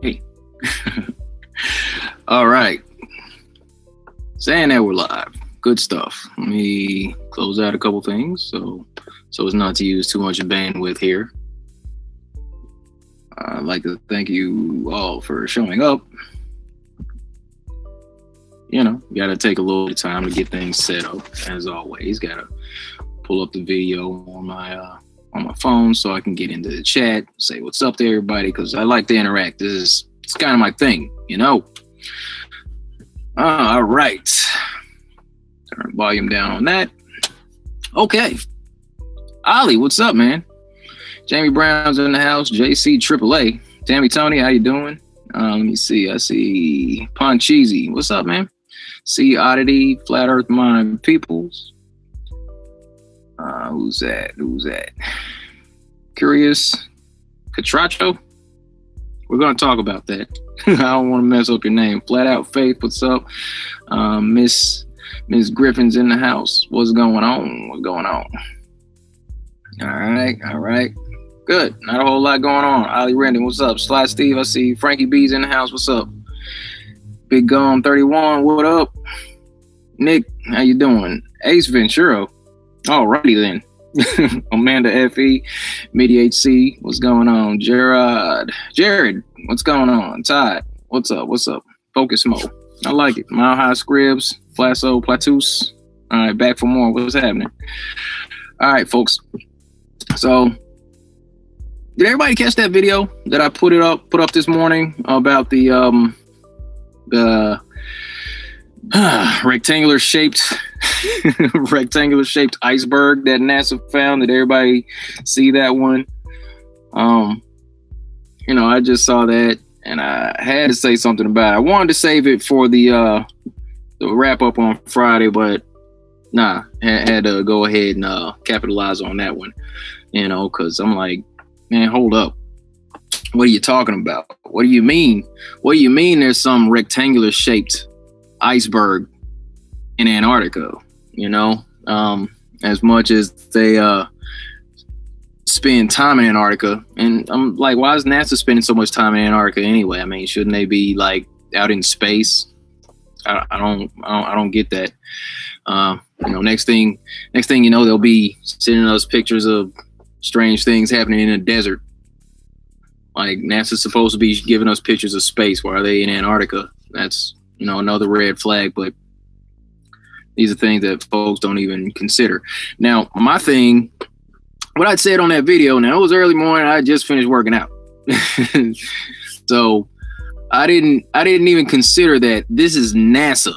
Hey. All right. Saying that we're live. Good stuff. Let me close out a couple things so as not to use too much bandwidth here. I'd like to thank you all for showing up. You know, you got to take a little bit of time to get things set up. As always, got to pull up the video on my phone so I can get into the chat, say what's up to everybody, because I like to interact. It's kind of my thing, you know. All right. Turn volume down on that. Okay. Ollie, what's up, man? Jamie Brown's in the house. JC AAA. Tammy Tony, how you doing? Let me see. I see Poncheesy. What's up, man? See Oddity, Flat Earth Mind Peoples. Who's that? Curious Catracho. We're going to talk about that. I don't want to mess up your name. Flat Out Faith, what's up? Miss Griffin's in the house. What's going on? All right. Good. Not a whole lot going on. Ollie Rendon, what's up? Sly Steve, I see Frankie B's in the house. What's up? Big Gum 31, what up? Nick, how you doing? Ace Ventura. Alrighty then. Amanda FE, Midi HC, what's going on? Jared, what's going on? Todd, what's up? Focus Mode. I like it. Mile High Scribs, Flasso, Platus. All right, back for more. What's happening? All right, folks. So, did everybody catch that video that I put up this morning about the rectangular shaped iceberg that NASA found? Did everybody see that one? You know, I just saw that and I had to say something about it. I wanted to save it for the wrap up on Friday, but nah, had to go ahead and capitalize on that one, you know, because I'm like, man, hold up. What are you talking about? What do you mean? What do you mean there's some rectangular shaped iceberg in Antarctica? You know, as much as they spend time in Antarctica, and I'm like, why is NASA spending so much time in Antarctica anyway? I mean, shouldn't they be like out in space? I don't get that. You know, next thing you know, they'll be sending us pictures of strange things happening in the desert. Like, NASA's supposed to be giving us pictures of space. Why are they in Antarctica? That's, you know, another red flag. But these are things that folks don't even consider. Now, my thing, what I'd said on that video, now it was early morning. I just finished working out. So I didn't even consider that this is NASA,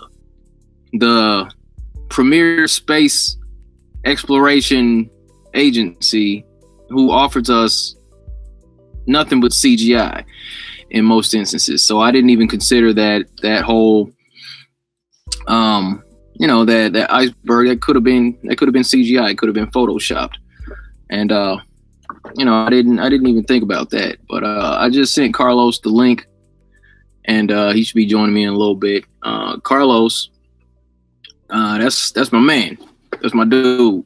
the premier space exploration agency, who offers us nothing but CGI in most instances. So I didn't even consider that whole you know, that iceberg that could have been CGI, it could have been photoshopped. And you know, I didn't even think about that. But I just sent Carlos the link, and he should be joining me in a little bit. Carlos, that's my man. That's my dude.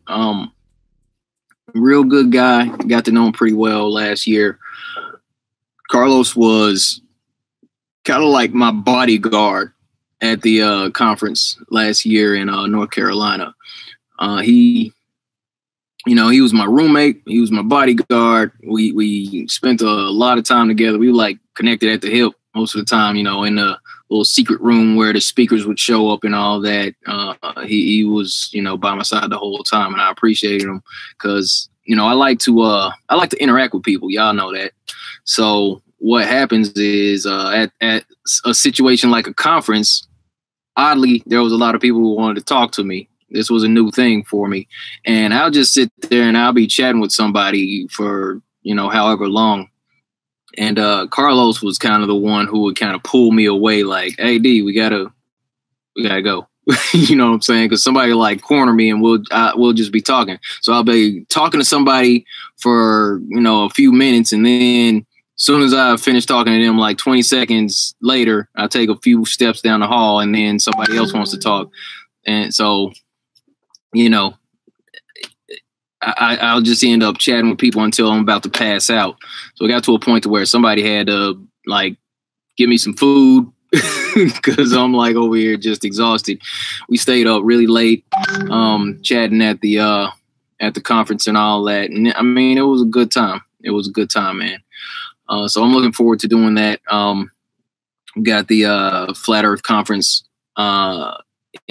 Real good guy. Got to know him pretty well last year. Carlos was kind of like my bodyguard at the conference last year in North Carolina. He was my roommate. He was my bodyguard. We spent a lot of time together. We were like connected at the hip most of the time, you know, in the little secret room where the speakers would show up and all that. He was, you know, by my side the whole time, and I appreciated him because, you know, I like to interact with people. Y'all know that. So what happens is at a situation like a conference, oddly, there was a lot of people who wanted to talk to me. This was a new thing for me, and I'll just sit there and I'll be chatting with somebody for, you know, however long. And Carlos was kind of the one who would kind of pull me away, like, "Hey, D, we gotta go." You know what I'm saying? Because somebody like corner me, and we'll just be talking. So I'll be talking to somebody for, you know, a few minutes, and then as soon as I finish talking to them, like 20 seconds later, I take a few steps down the hall, and then somebody else wants to talk. And so, you know, I'll just end up chatting with people until I'm about to pass out. So it got to a point to where somebody had to like give me some food because I'm like over here just exhausted. We stayed up really late, chatting at the conference and all that. And I mean, it was a good time. It was a good time, man. So I'm looking forward to doing that. We got the Flat Earth Conference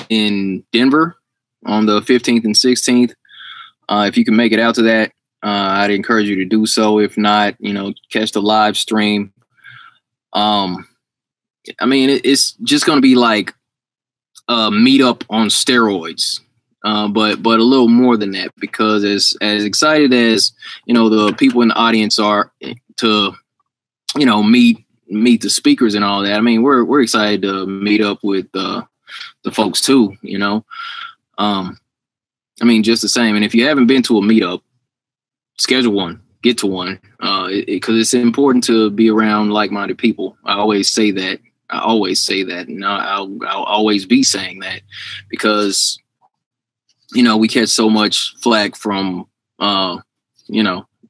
in Denver on the 15th and 16th. If you can make it out to that, I'd encourage you to do so. If not, catch the live stream. I mean, it's just going to be like a meetup on steroids, but a little more than that, because as excited as, the people in the audience are to, meet the speakers and all that. I mean, we're excited to meet up with the folks too, I mean, just the same. And if you haven't been to a meetup, schedule one, get to one, because it's important to be around like-minded people. I always say that, and I'll always be saying that, because, we catch so much flack from,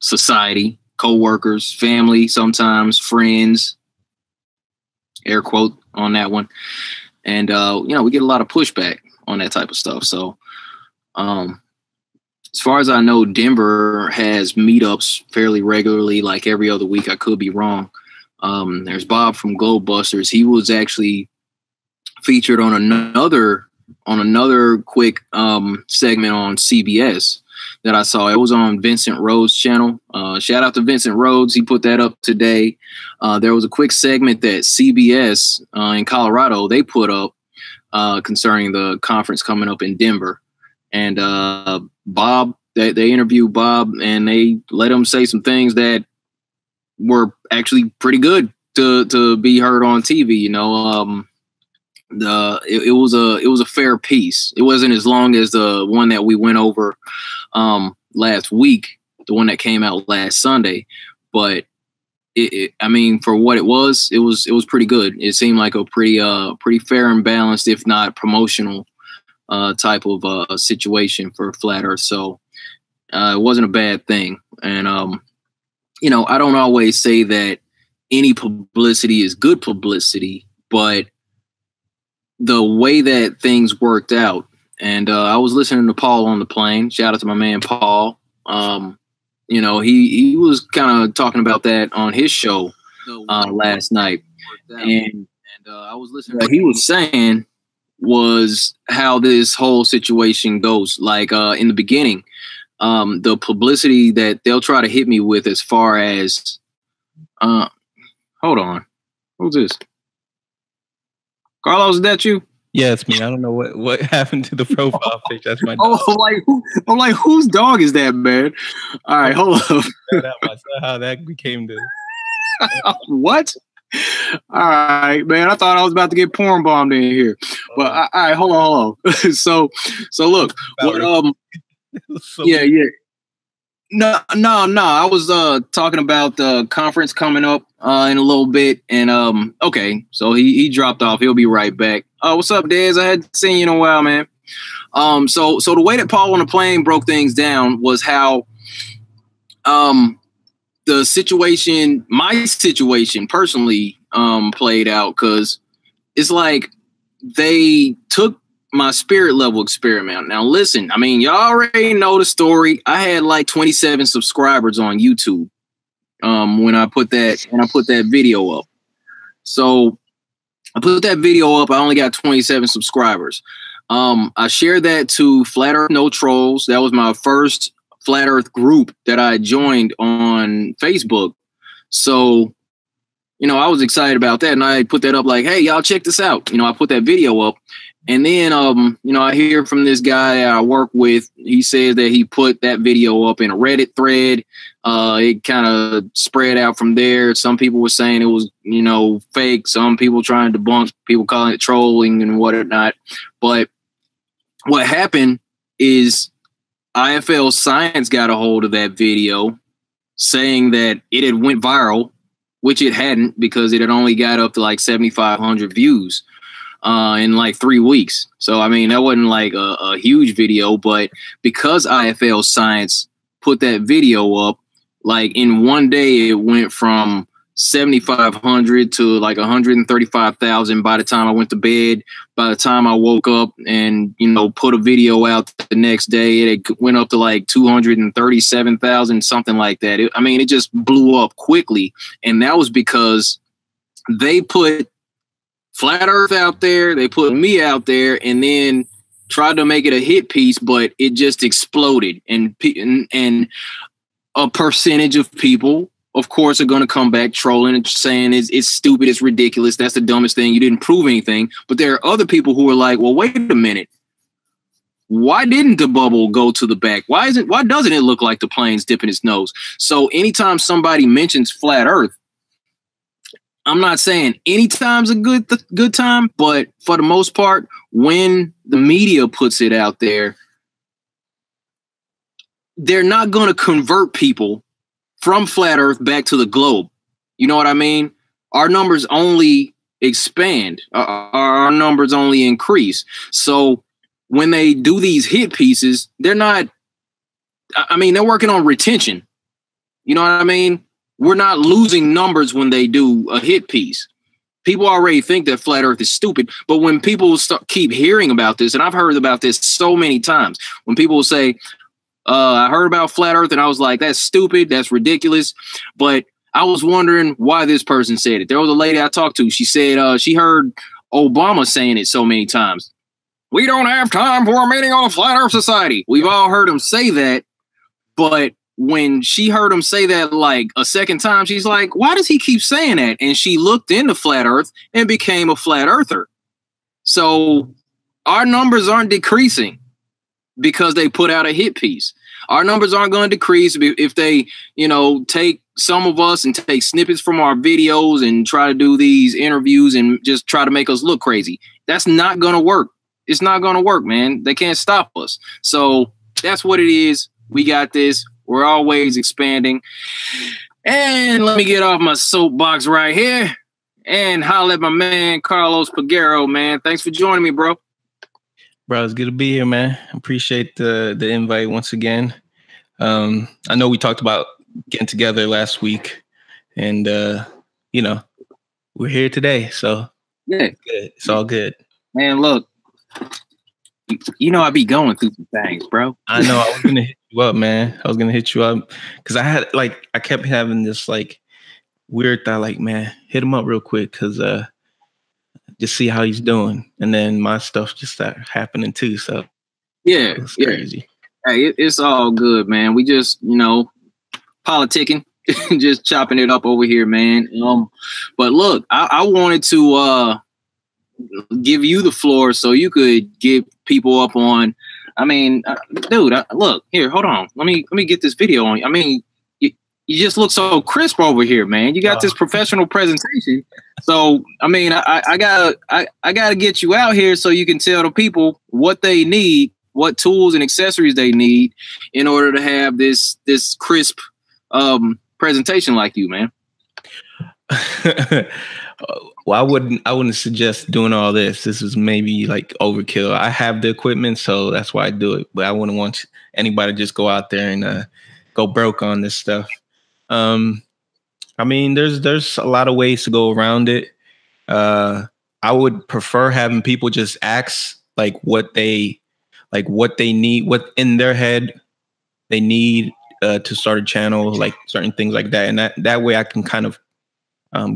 society, coworkers, family, sometimes friends, air quote on that one. And, we get a lot of pushback on that type of stuff. So, as far as I know, Denver has meetups fairly regularly, like every other week. I could be wrong. There's Bob from Globebusters. He was actually featured on another quick segment on CBS that I saw. It was on Vincent Rhodes' channel. Shout out to Vincent Rhodes. He put that up today. There was a quick segment that CBS in Colorado, they put up concerning the conference coming up in Denver. And Bob, they interviewed Bob, and they let him say some things that were actually pretty good to be heard on TV. It was a fair piece. It wasn't as long as the one that we went over last week, the one that came out last Sunday, but I mean, for what it was pretty good. It seemed like a pretty fair and balanced, if not promotional, type of situation for Flat Earth. So it wasn't a bad thing. And I don't always say that any publicity is good publicity, but the way that things worked out, and I was listening to Paul on the plane. Shout out to my man Paul. He was kind of talking about that on his show last night, and I was listening. What he was saying was how this whole situation goes. Like in the beginning, the publicity that they'll try to hit me with, as far as, hold on, who's this? Carlos, is that you? Yeah, it's me. I don't know what happened to the profile picture. That's my dog. I'm like, whose dog is that, man? All right, hold up. That's how that became the... What? All right, man. I thought I was about to get porn bombed in here. But all right, hold on. So look, yeah. No. I was talking about the conference coming up in a little bit, and okay. So he dropped off. He'll be right back. What's up, Dez? I hadn't seen you in a while, man. So the way that Paul on the plane broke things down was how the situation, my situation personally, played out, because it's like they took my spirit level experiment. Now, listen, I mean, y'all already know the story. I had like 27 subscribers on YouTube when I put that video up. So I put that video up. I only got 27 subscribers. I shared that to Flat Earth No Trolls. That was my first Flat Earth group that I joined on Facebook. So, I was excited about that, and I put that up like, hey, y'all check this out. I put that video up. And then, I hear from this guy I work with. He says that he put that video up in a Reddit thread. It kind of spread out from there. Some people were saying it was, fake. Some people trying to debunk, people calling it trolling and whatnot. But what happened is IFL Science got a hold of that video, saying that it had went viral, which it hadn't, because it had only got up to like 7,500 views in like 3 weeks. So, I mean, that wasn't like a huge video, but because IFL Science put that video up, like in one day, it went from 7,500 to like 135,000 by the time I went to bed. By the time I woke up and, you know, put a video out the next day, it went up to like 237,000, something like that. It just blew up quickly. And that was because they put Flat Earth out there, they put me out there, and then tried to make it a hit piece, but it just exploded. And a percentage of people, of course, are going to come back trolling and saying it's stupid, it's ridiculous, that's the dumbest thing, you didn't prove anything. But there are other people who are like, well, wait a minute. Why didn't the bubble go to the back? Why doesn't it look like the plane's dipping its nose? So anytime somebody mentions flat Earth, I'm not saying any time's a good time, but for the most part, when the media puts it out there, they're not going to convert people from flat Earth back to the globe. You know what I mean? Our numbers only expand. Our numbers only increase. So when they do these hit pieces, they're working on retention. You know what I mean? We're not losing numbers when they do a hit piece. People already think that flat Earth is stupid, but when people keep hearing about this, and I've heard about this so many times, when people say, I heard about flat Earth and I was like, that's stupid, that's ridiculous. But I was wondering why this person said it. There was a lady I talked to. She said she heard Obama saying it so many times. We don't have time for a meeting on Flat Earth Society. We've all heard him say that. But when she heard him say that like a second time, she's like, why does he keep saying that? And she looked into flat Earth and became a flat earther. So our numbers aren't decreasing because they put out a hit piece. Our numbers aren't going to decrease if they, you know, take some of us and take snippets from our videos and try to do these interviews and just try to make us look crazy. That's not going to work. It's not going to work, man. They can't stop us. So that's what it is. We got this. We're always expanding. And let me get off my soapbox right here and holler at my man, Carlos Peguero, man. Thanks for joining me, bro. Bro, it's good to be here, man. Appreciate the invite once again. I know we talked about getting together last week, and you know, we're here today. So yeah, it's all good. Man, look, you know I be going through some things, bro. I know. I was gonna hit you up, man. I was gonna hit you up because I kept having this like weird thought, like, man, hit him up real quick because just see how he's doing, and then my stuff just started happening too. So yeah, it's crazy. Hey, it's all good, man. We just, you know, politicking, just chopping it up over here, man. But look, I wanted to give you the floor so you could get people up on. I mean, dude, look here. Hold on. Let me get this video on. I mean, you just look so crisp over here, man. You got this professional presentation. So, I mean, I gotta get you out here so you can tell the people what they need, what tools and accessories they need in order to have this crisp presentation like you, man. Well, I wouldn't suggest doing all this. This is maybe like overkill. I have the equipment, so that's why I do it. But I wouldn't want anybody to just go out there and go broke on this stuff. I mean, there's a lot of ways to go around it. I would prefer having people just ask like what they need, what in their head they need to start a channel, like certain things like that. And that way I can kind of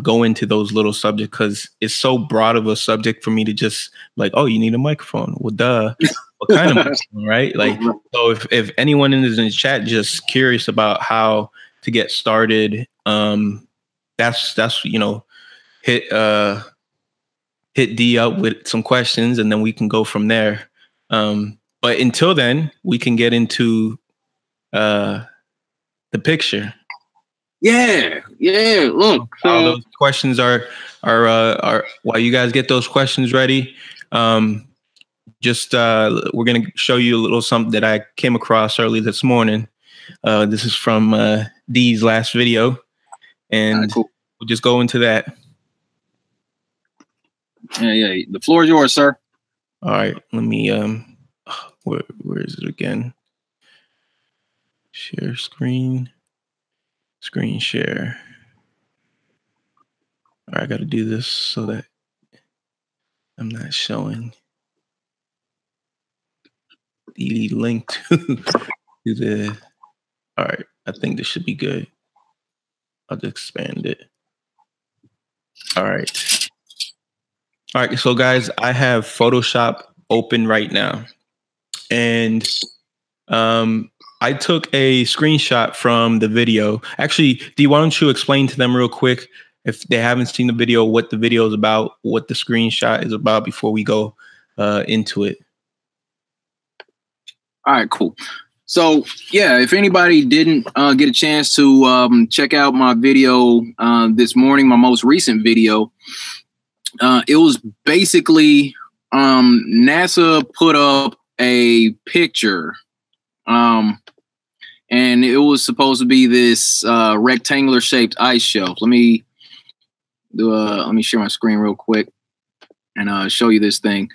go into those little subjects because it's so broad of a subject for me to just like, oh, you need a microphone. Well, duh. What kind of microphone, right? Like, so if anyone is in the chat just curious about how to get started, that's you know, hit D up with some questions and then we can go from there. But until then, we can get into the picture. Yeah. Look, all those questions are while you guys get those questions ready. Just we're gonna show you a little something that I came across early this morning. This is from D's last video, and cool. We'll just go into that. Yeah. The floor is yours, sir. All right. Let me where is it again? Share screen. Screen share. I got to do this so that I'm not showing the link to the. All right, I think this should be good. I'll just expand it. All right. All right, so guys, I have Photoshop open right now. And I took a screenshot from the video. Actually, why don't you explain to them real quick, if they haven't seen the video, what the video is about, what the screenshot is about before we go into it. All right, cool. So, yeah, if anybody didn't get a chance to check out my video this morning, my most recent video, it was basically NASA put up a picture, and it was supposed to be this rectangular shaped ice shelf. Let me share my screen real quick and show you this thing.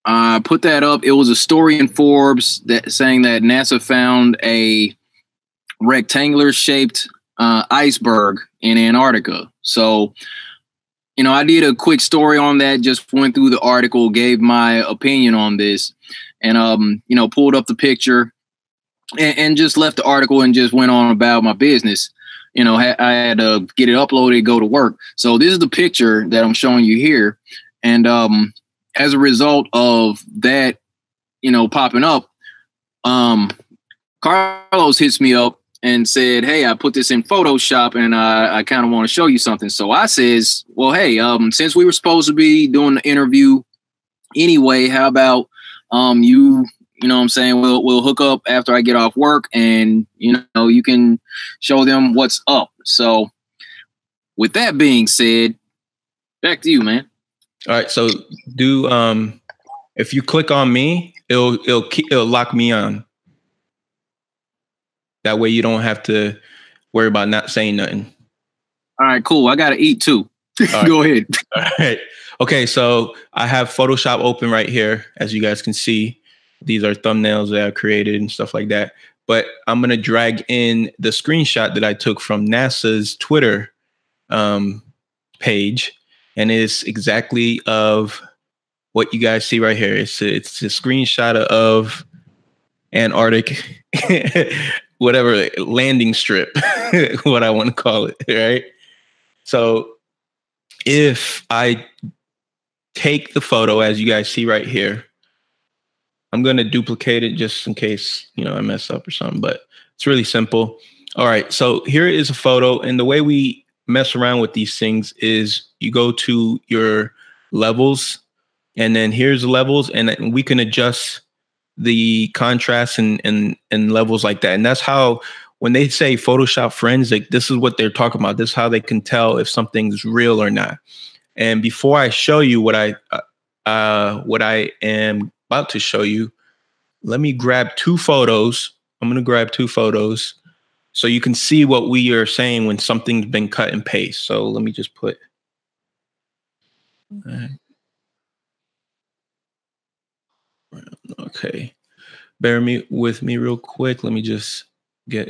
I put that up. It was a story in Forbes that saying that NASA found a rectangular shaped iceberg in Antarctica. So, I did a quick story on that, just went through the article, gave my opinion on this, and, pulled up the picture and just left the article and just went on about my business. I had to get it uploaded, go to work. So this is the picture that I'm showing you here. And as a result of that, popping up, Carlos hits me up and said, "Hey, I put this in Photoshop and I kind of want to show you something." So I says, "Well, hey, since we were supposed to be doing the interview anyway, how about you know what I'm saying, we'll hook up after I get off work and, you can show them what's up." So with that being said, back to you, man. All right. So if you click on me, it'll lock me on. That way you don't have to worry about not saying nothing. All right, cool. I got to eat too. Right. Go ahead. All right. Okay. So I have Photoshop open right here. As you guys can see, these are thumbnails that I created and stuff like that. But I'm going to drag in the screenshot that I took from NASA's Twitter page. And it's exactly of what you guys see right here. It's a screenshot of Antarctic, whatever, landing strip, what I want to call it, right? So if I take the photo, as you guys see right here, I'm going to duplicate it just in case, I mess up or something, but it's really simple. All right. So here is a photo. And the way we mess around with these things is you go to your levels, and then here's the levels, and we can adjust the contrast and levels like that. And that's how, when they say Photoshop forensic, this is what they're talking about. This is how they can tell if something's real or not. And before I show you what I am about to show you, let me grab two photos. I'm going to grab two photos so you can see what we are saying when something's been cut and paste. So let me just put. Okay. Bear with me real quick. Let me just get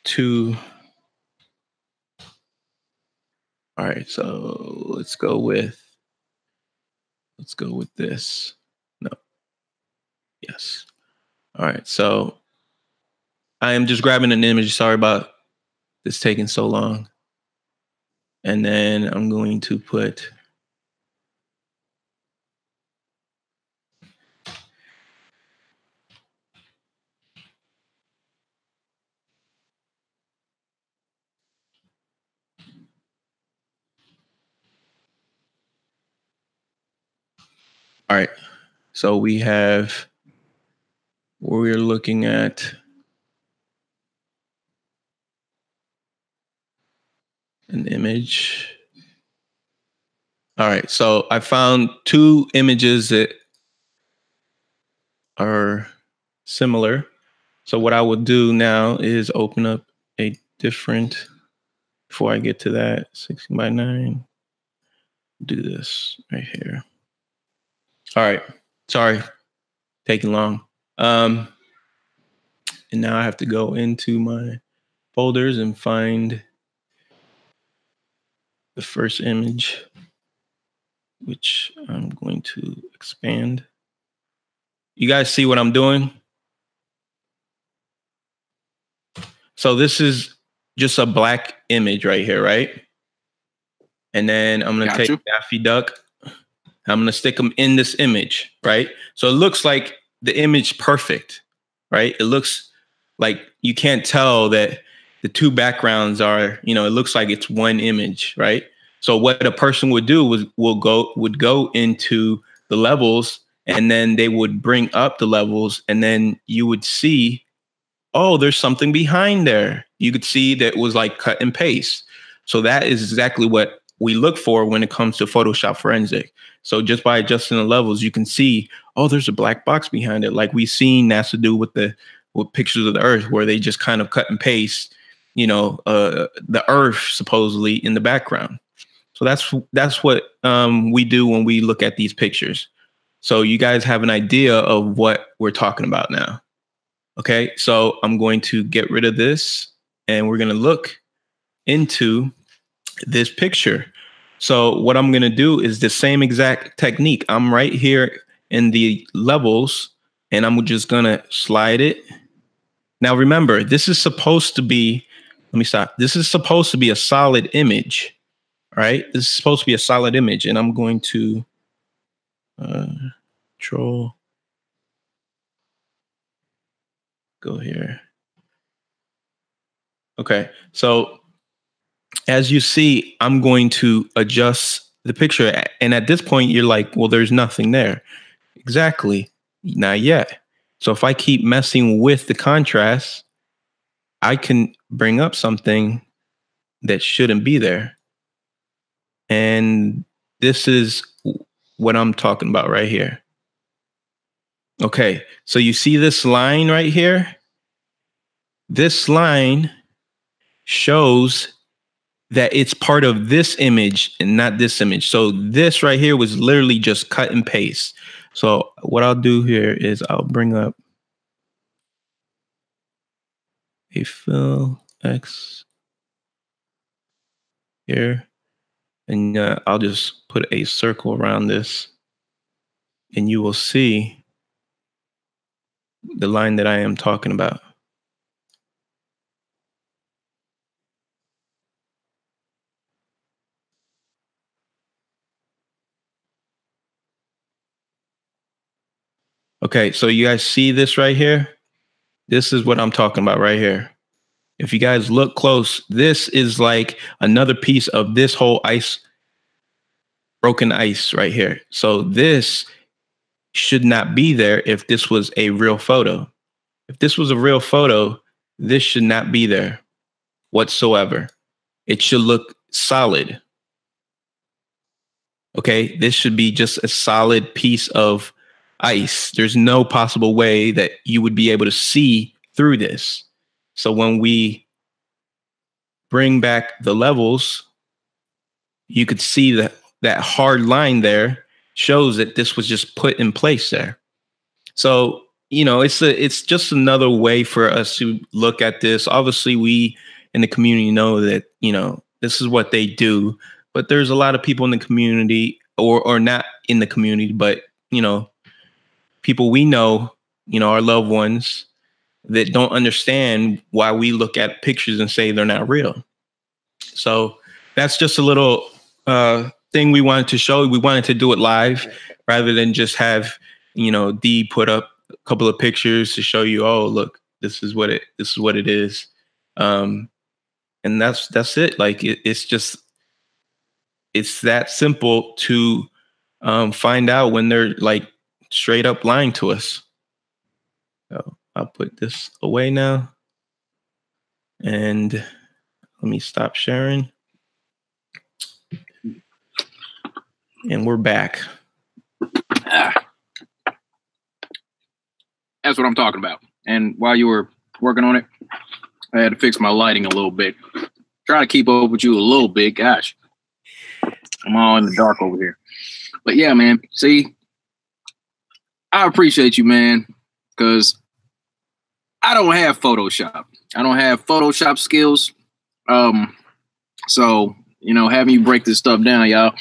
two. All right. So let's go with this. No. Yes. All right. So I am just grabbing an image. Sorry about this taking so long. And then I'm going to put. All right. So we're looking at an image. All right. So I found two images that are similar. So what I will do now is open up a different, before I get to that, 16:9, do this right here. All right. Sorry, taking long. And now I have to go into my folders and find the first image, which I'm going to expand. You guys see what I'm doing? So this is just a black image right here, right? And then I'm going to take Daffy Duck. I'm going to stick them in this image, right? So it looks like the image perfect, right? It looks like you can't tell that the two backgrounds are, you know, it looks like it's one image, right? So what a person would do would go into the levels, and then they would bring up the levels, and then you would see, oh, there's something behind there. You could see that it was like cut and paste. So that is exactly what we look for when it comes to Photoshop Forensic. So just by adjusting the levels, you can see, oh, there's a black box behind it. Like we've seen NASA do with pictures of the Earth, where they just kind of cut and paste, you know, the Earth supposedly in the background. So that's what we do when we look at these pictures. So you guys have an idea of what we're talking about now. Okay, so I'm going to get rid of this, and we're going to look into this picture. So what I'm going to do is the same exact technique. I'm right here in the levels, and I'm just going to slide it. Now, remember, this is supposed to be, let me stop. This is supposed to be a solid image, right? This is supposed to be a solid image, and I'm going to control, go here. Okay, so as you see, I'm going to adjust the picture. And at this point, you're like, well, there's nothing there. Exactly. Not yet. So if I keep messing with the contrast, I can bring up something that shouldn't be there. And this is what I'm talking about right here. Okay, so you see this line right here? This line shows that it's part of this image and not this image. So this right here was literally just cut and paste. So what I'll do here is I'll bring up a fill X here, and I'll just put a circle around this, and you will see the line that I am talking about. Okay, so you guys see this right here? This is what I'm talking about right here. If you guys look close, this is like another piece of this whole broken ice right here. So this should not be there if this was a real photo. If this was a real photo, this should not be there whatsoever. It should look solid. Okay, this should be just a solid piece of ice. There's no possible way that you would be able to see through this. So when we bring back the levels, you could see that hard line there shows that this was just put in place there. So, you know, it's just another way for us to look at this. Obviously, we in the community know that, you know, this is what they do, but there's a lot of people in the community or not in the community, but, you know, people we know, you know, our loved ones that don't understand why we look at pictures and say they're not real. So that's just a little thing we wanted to show. We wanted to do it live rather than just have, you know, D put up a couple of pictures to show you, oh, look, this is what it is. And that's it. Like it's that simple to find out when they're like straight up lying to us. So I'll put this away now. And let me stop sharing. And we're back. That's what I'm talking about. And while you were working on it, I had to fix my lighting a little bit. Try to keep up with you a little bit. Gosh, I'm all in the dark over here. But yeah, man, see, I appreciate you, man, because I don't have Photoshop. I don't have Photoshop skills. So having you break this stuff down, y'all.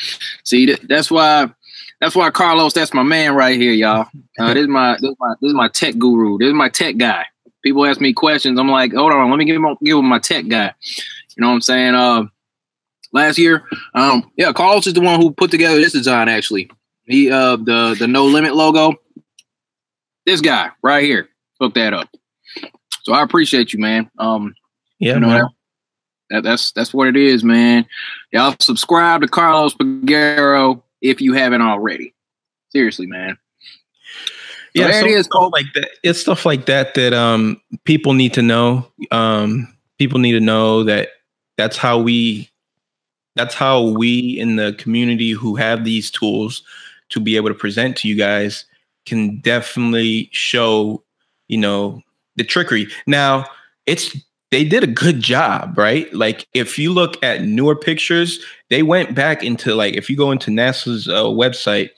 See, that's why Carlos, that's my man right here, y'all. This is my tech guru. This is my tech guy. People ask me questions. I'm like, hold on, let me give him my tech guy. You know what I'm saying? Last year, Carlos is the one who put together this design. Actually, he the No Limit logo. This guy right here hooked that up. So I appreciate you, man. Man. That's what it is, man. Y'all subscribe to Carlos Peguero if you haven't already. Seriously, man. So yeah, there it is. Stuff like that. It's stuff like that people need to know. People need to know that that's how we in the community who have these tools to be able to present to you guys can definitely show, the trickery. Now, they did a good job, right? Like if you look at newer pictures, they went back into like, if you go into NASA's website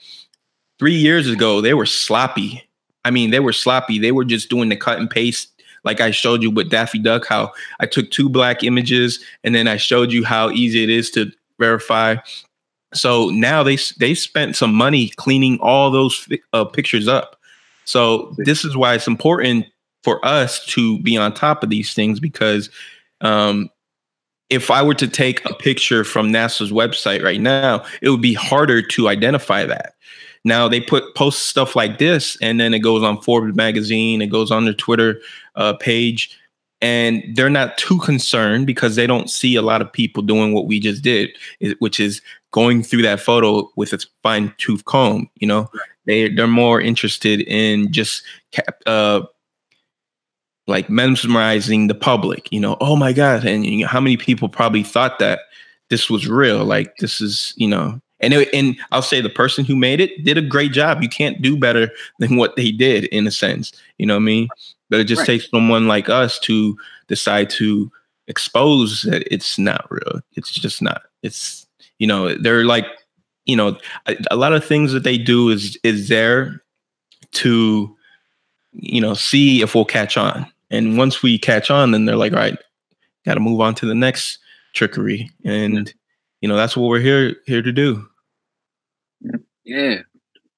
3 years ago, they were sloppy. I mean, they were sloppy. They were just doing the cut and paste. Like I showed you with Daffy Duck, how I took 2 black images and then I showed you how easy it is to verify. So now they spent some money cleaning all those pictures up. So this is why it's important for us to be on top of these things, because if I were to take a picture from NASA's website right now, it would be harder to identify that. Now they post stuff like this, and then it goes on Forbes magazine, it goes on their Twitter page, and they're not too concerned because they don't see a lot of people doing what we just did, which is going through that photo with a fine tooth comb. They're more interested in just like mesmerizing the public. Oh my God, and how many people probably thought that this was real? Like this is, and I'll say the person who made it did a great job. You can't do better than what they did, in a sense. You know what I mean? But it just takes someone like us to decide to expose that it's not real. It's just not. It's, they're like, a lot of things that they do is there to, see if we'll catch on. And once we catch on, then they're like, all right, got to move on to the next trickery. And, that's what we're here to do. Yeah.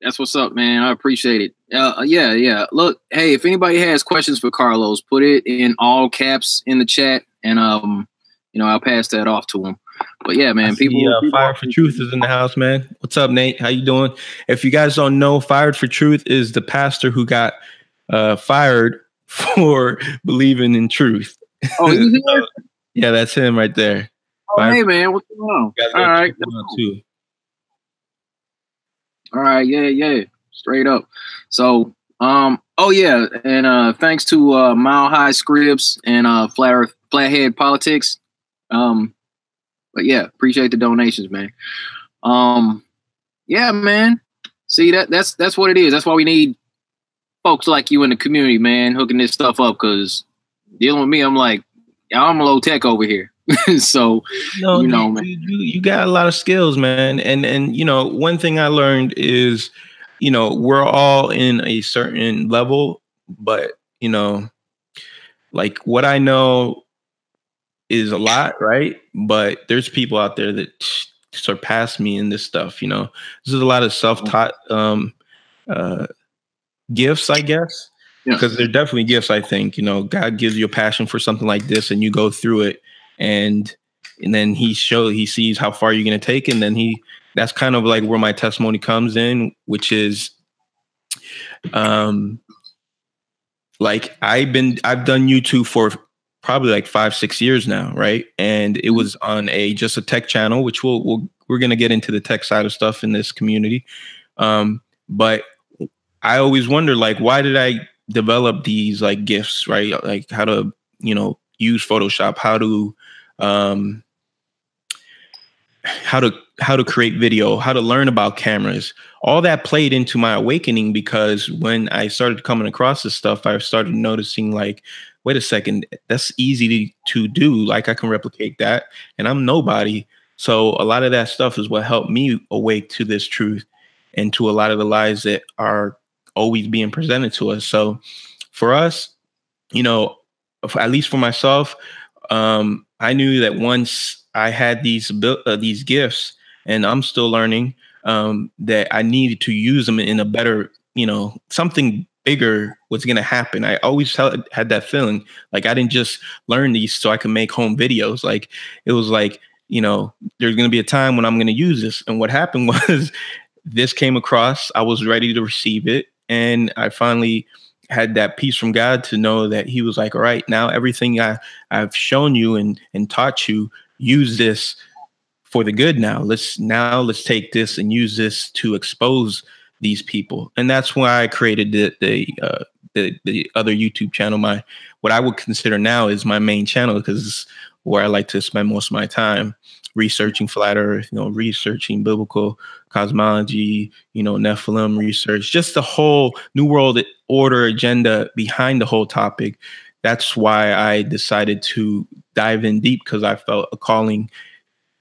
That's what's up, man. I appreciate it. Yeah. Look, hey, if anybody has questions for Carlos, put it in all caps in the chat, and I'll pass that off to him. But yeah, man, people Fired for Truth is in the house, man. What's up, Nate? How you doing? If you guys don't know, Fired for Truth is the pastor who got fired for believing in truth. Oh, he's here? Yeah, that's him right there. Oh, hey, man, what's going on? All right. Too. All right, yeah, straight up. So, and thanks to Mile High Scripts and Flathead Politics. But yeah, appreciate the donations, man. Yeah, man. See, that's what it is. That's why we need folks like you in the community, man, hooking this stuff up. Because dealing with me, I'm like, I'm low tech over here. So man, you got a lot of skills, man. And one thing I learned is, we're all in a certain level, but like what I know is a lot, right? But there's people out there that surpass me in this stuff. This is a lot of self-taught gifts, I guess, because they're definitely gifts. I think God gives you a passion for something like this, and you go through it. And then he sees how far you're going to take. And then that's kind of like where my testimony comes in, which is, like I've done YouTube for probably like 5-6 years now. Right. And it was on just a tech channel, which we're going to get into the tech side of stuff in this community. But I always wonder, like, why did I develop these like gifts, right? Like how to, use Photoshop, how to create video, how to learn about cameras. All that played into my awakening, because when I started coming across this stuff, I started noticing, like, wait a second, that's easy to do. Like I can replicate that, and I'm nobody. So a lot of that stuff is what helped me awake to this truth and to a lot of the lies that are always being presented to us. So for us, at least for myself, I knew that once I had these gifts, and I'm still learning, that I needed to use them in a better, something bigger was going to happen. I always had that feeling like I didn't just learn these so I could make home videos. Like it was like, there's going to be a time when I'm going to use this. And what happened was this came across, I was ready to receive it. And I finally had that peace from God to know that he was like, all right, now everything I've shown you and taught you, use this for the good. Let's take this and use this to expose these people. And that's why I created the other YouTube channel. What I would consider now is my main channel, because it's where I like to spend most of my time researching flat earth, researching biblical cosmology, Nephilim research, just the whole New World Order agenda behind the whole topic. That's why I decided to dive in deep, because I felt a calling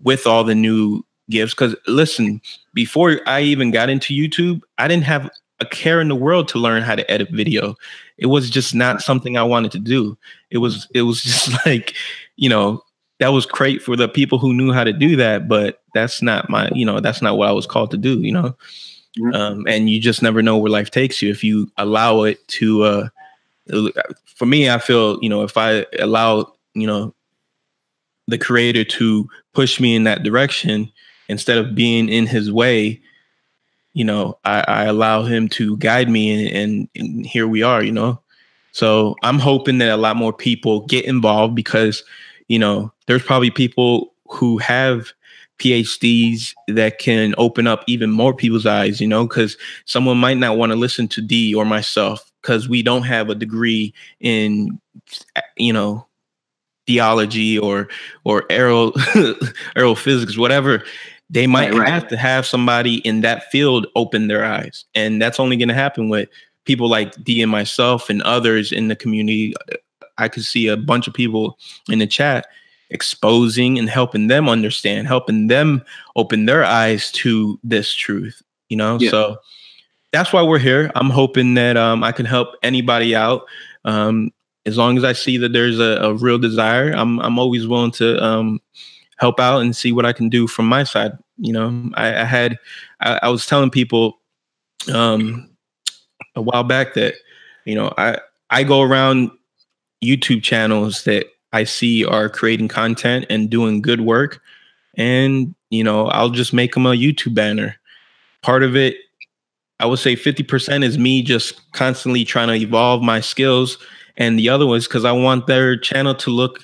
with all the new gifts. Because listen, before I even got into YouTube, I didn't have a care in the world to learn how to edit video. It was just not something I wanted to do. It was just like, that was great for the people who knew how to do that, but that's not that's not what I was called to do, Mm-hmm. And you just never know where life takes you if you allow it to, for me, I feel, if I allow, the creator to push me in that direction instead of being in his way, I allow him to guide me, and here we are, So I'm hoping that a lot more people get involved, because, there's probably people who have PhDs that can open up even more people's eyes, because someone might not want to listen to D or myself because we don't have a degree in, theology or aerophysics, whatever. They might have to have somebody in that field open their eyes. And that's only going to happen with people like D and myself and others in the community. I could see a bunch of people in the chat exposing and helping them understand, helping them open their eyes to this truth, Yeah. So that's why we're here. I'm hoping that I can help anybody out. As long as I see that there's a real desire, I'm always willing to help out and see what I can do from my side. I was telling people a while back that, I go around YouTube channels that I see are creating content and doing good work, and, I'll just make them a YouTube banner. Part of it, I would say 50% is me just constantly trying to evolve my skills. And the other was because I want their channel to look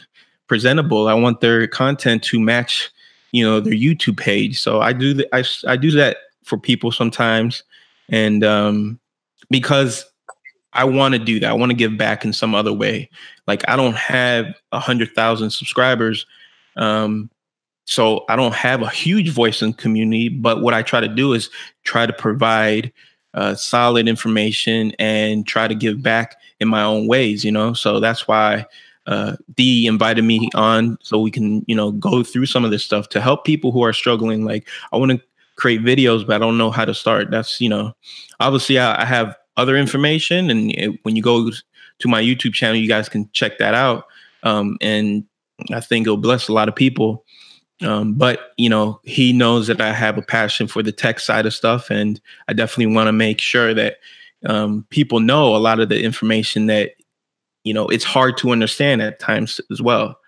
presentable. I want their content to match, their YouTube page. So I do I do that for people sometimes. And because I want to do that, I want to give back in some other way. Like, I don't have 100,000 subscribers. So I don't have a huge voice in the community, but what I try to do is try to provide solid information and try to give back in my own ways, So that's why Dee invited me on, so we can, go through some of this stuff to help people who are struggling. Like, I want to create videos, but I don't know how to start. That's, obviously I have other information, and when you go to my YouTube channel, you guys can check that out. And I think it'll bless a lot of people. But, he knows that I have a passion for the tech side of stuff. And I definitely want to make sure that people know a lot of the information that, it's hard to understand at times as well.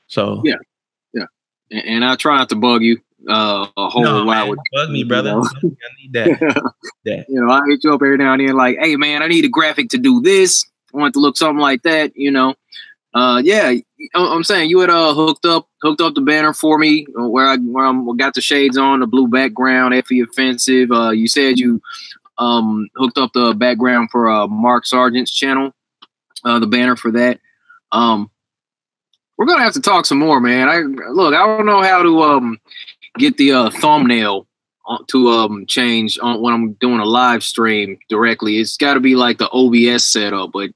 So, yeah. And I try not to bug you a whole lot. Bug me, brother. I need that. I hit you up every now and then, like, hey, man, I need a graphic to do this. I want it to look something like that, I'm saying you had hooked up the banner for me where I got the shades on, the blue background, FE Offensive. You said you hooked up the background for Mark Sargent's channel, the banner for that. We're gonna have to talk some more, man. I don't know how to get the thumbnail to change on when I'm doing a live stream directly. It's got to be like the OBS setup, but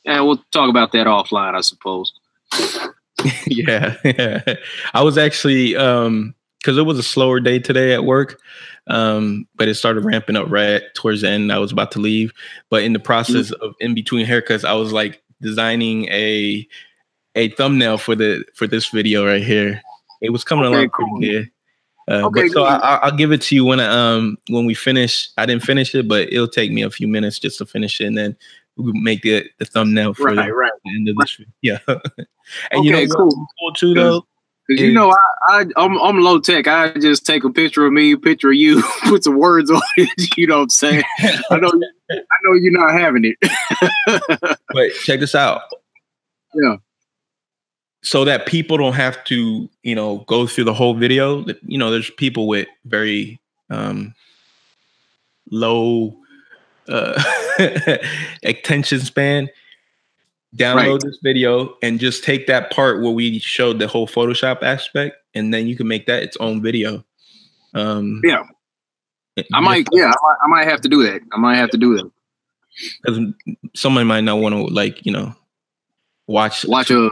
we'll talk about that offline, I suppose. Yeah. I was actually because it was a slower day today at work, but it started ramping up right towards the end. I was about to leave, but in the process of in between haircuts, I was like designing a a thumbnail for this video right here. It was coming along pretty good. But so I'll give it to you when we finish. I didn't finish it, but it'll take me a few minutes just to finish it, and then we make the thumbnail for the end of this video. Yeah. And you know what's cool too though? Because you know I'm low tech. I just take a picture of me, picture of you, put some words on it. You know what I'm saying? I know you're not having it. But check this out. Yeah. So that people don't have to, go through the whole video. There's people with very low attention span. Download this video and just take that part where we showed the whole Photoshop aspect, and then you can make that its own video. I might have to do that. Because somebody might not want to watch a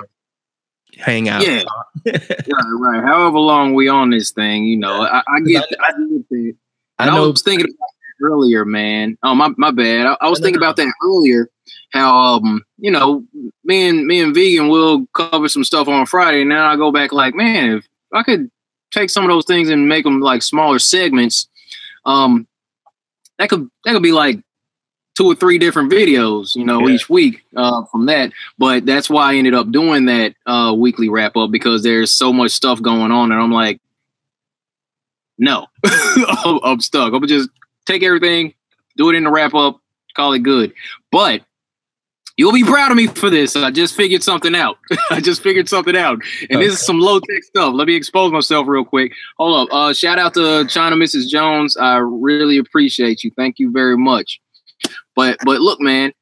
hang out. Yeah. Right. However long we on this thing, I get it. I was thinking about that earlier, man. Oh, my bad. I was thinking about that earlier. How me and Vegan will cover some stuff on Friday, and then I go back like, man, if I could take some of those things and make them like smaller segments, that could be like 2 or 3 different videos, each week from that. But that's why I ended up doing that weekly wrap up, because there's so much stuff going on, and I'm like, no, I'm stuck. I'm gonna just take everything, do it in the wrap up, call it good. But you'll be proud of me for this. I just figured something out. And this is some low-tech stuff. Let me expose myself real quick. Hold up. Shout out to China Mrs. Jones. I really appreciate you. Thank you very much. But look, man,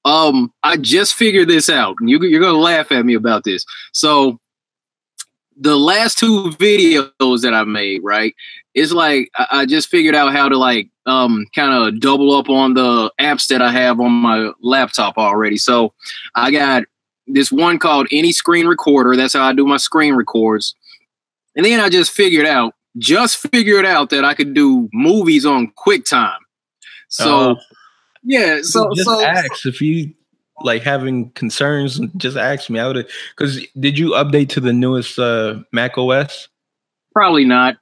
I just figured this out. You're going to laugh at me about this. So the last 2 videos that I made, right, it's like I just figured out how to kind of double up on the apps that I have on my laptop already. So I got this one called Any Screen Recorder. That's how I do my screen records. And then I just figured out that I could do movies on QuickTime. So so ask if you having concerns. Just ask me. I would, because did you update to the newest Mac OS? Probably not.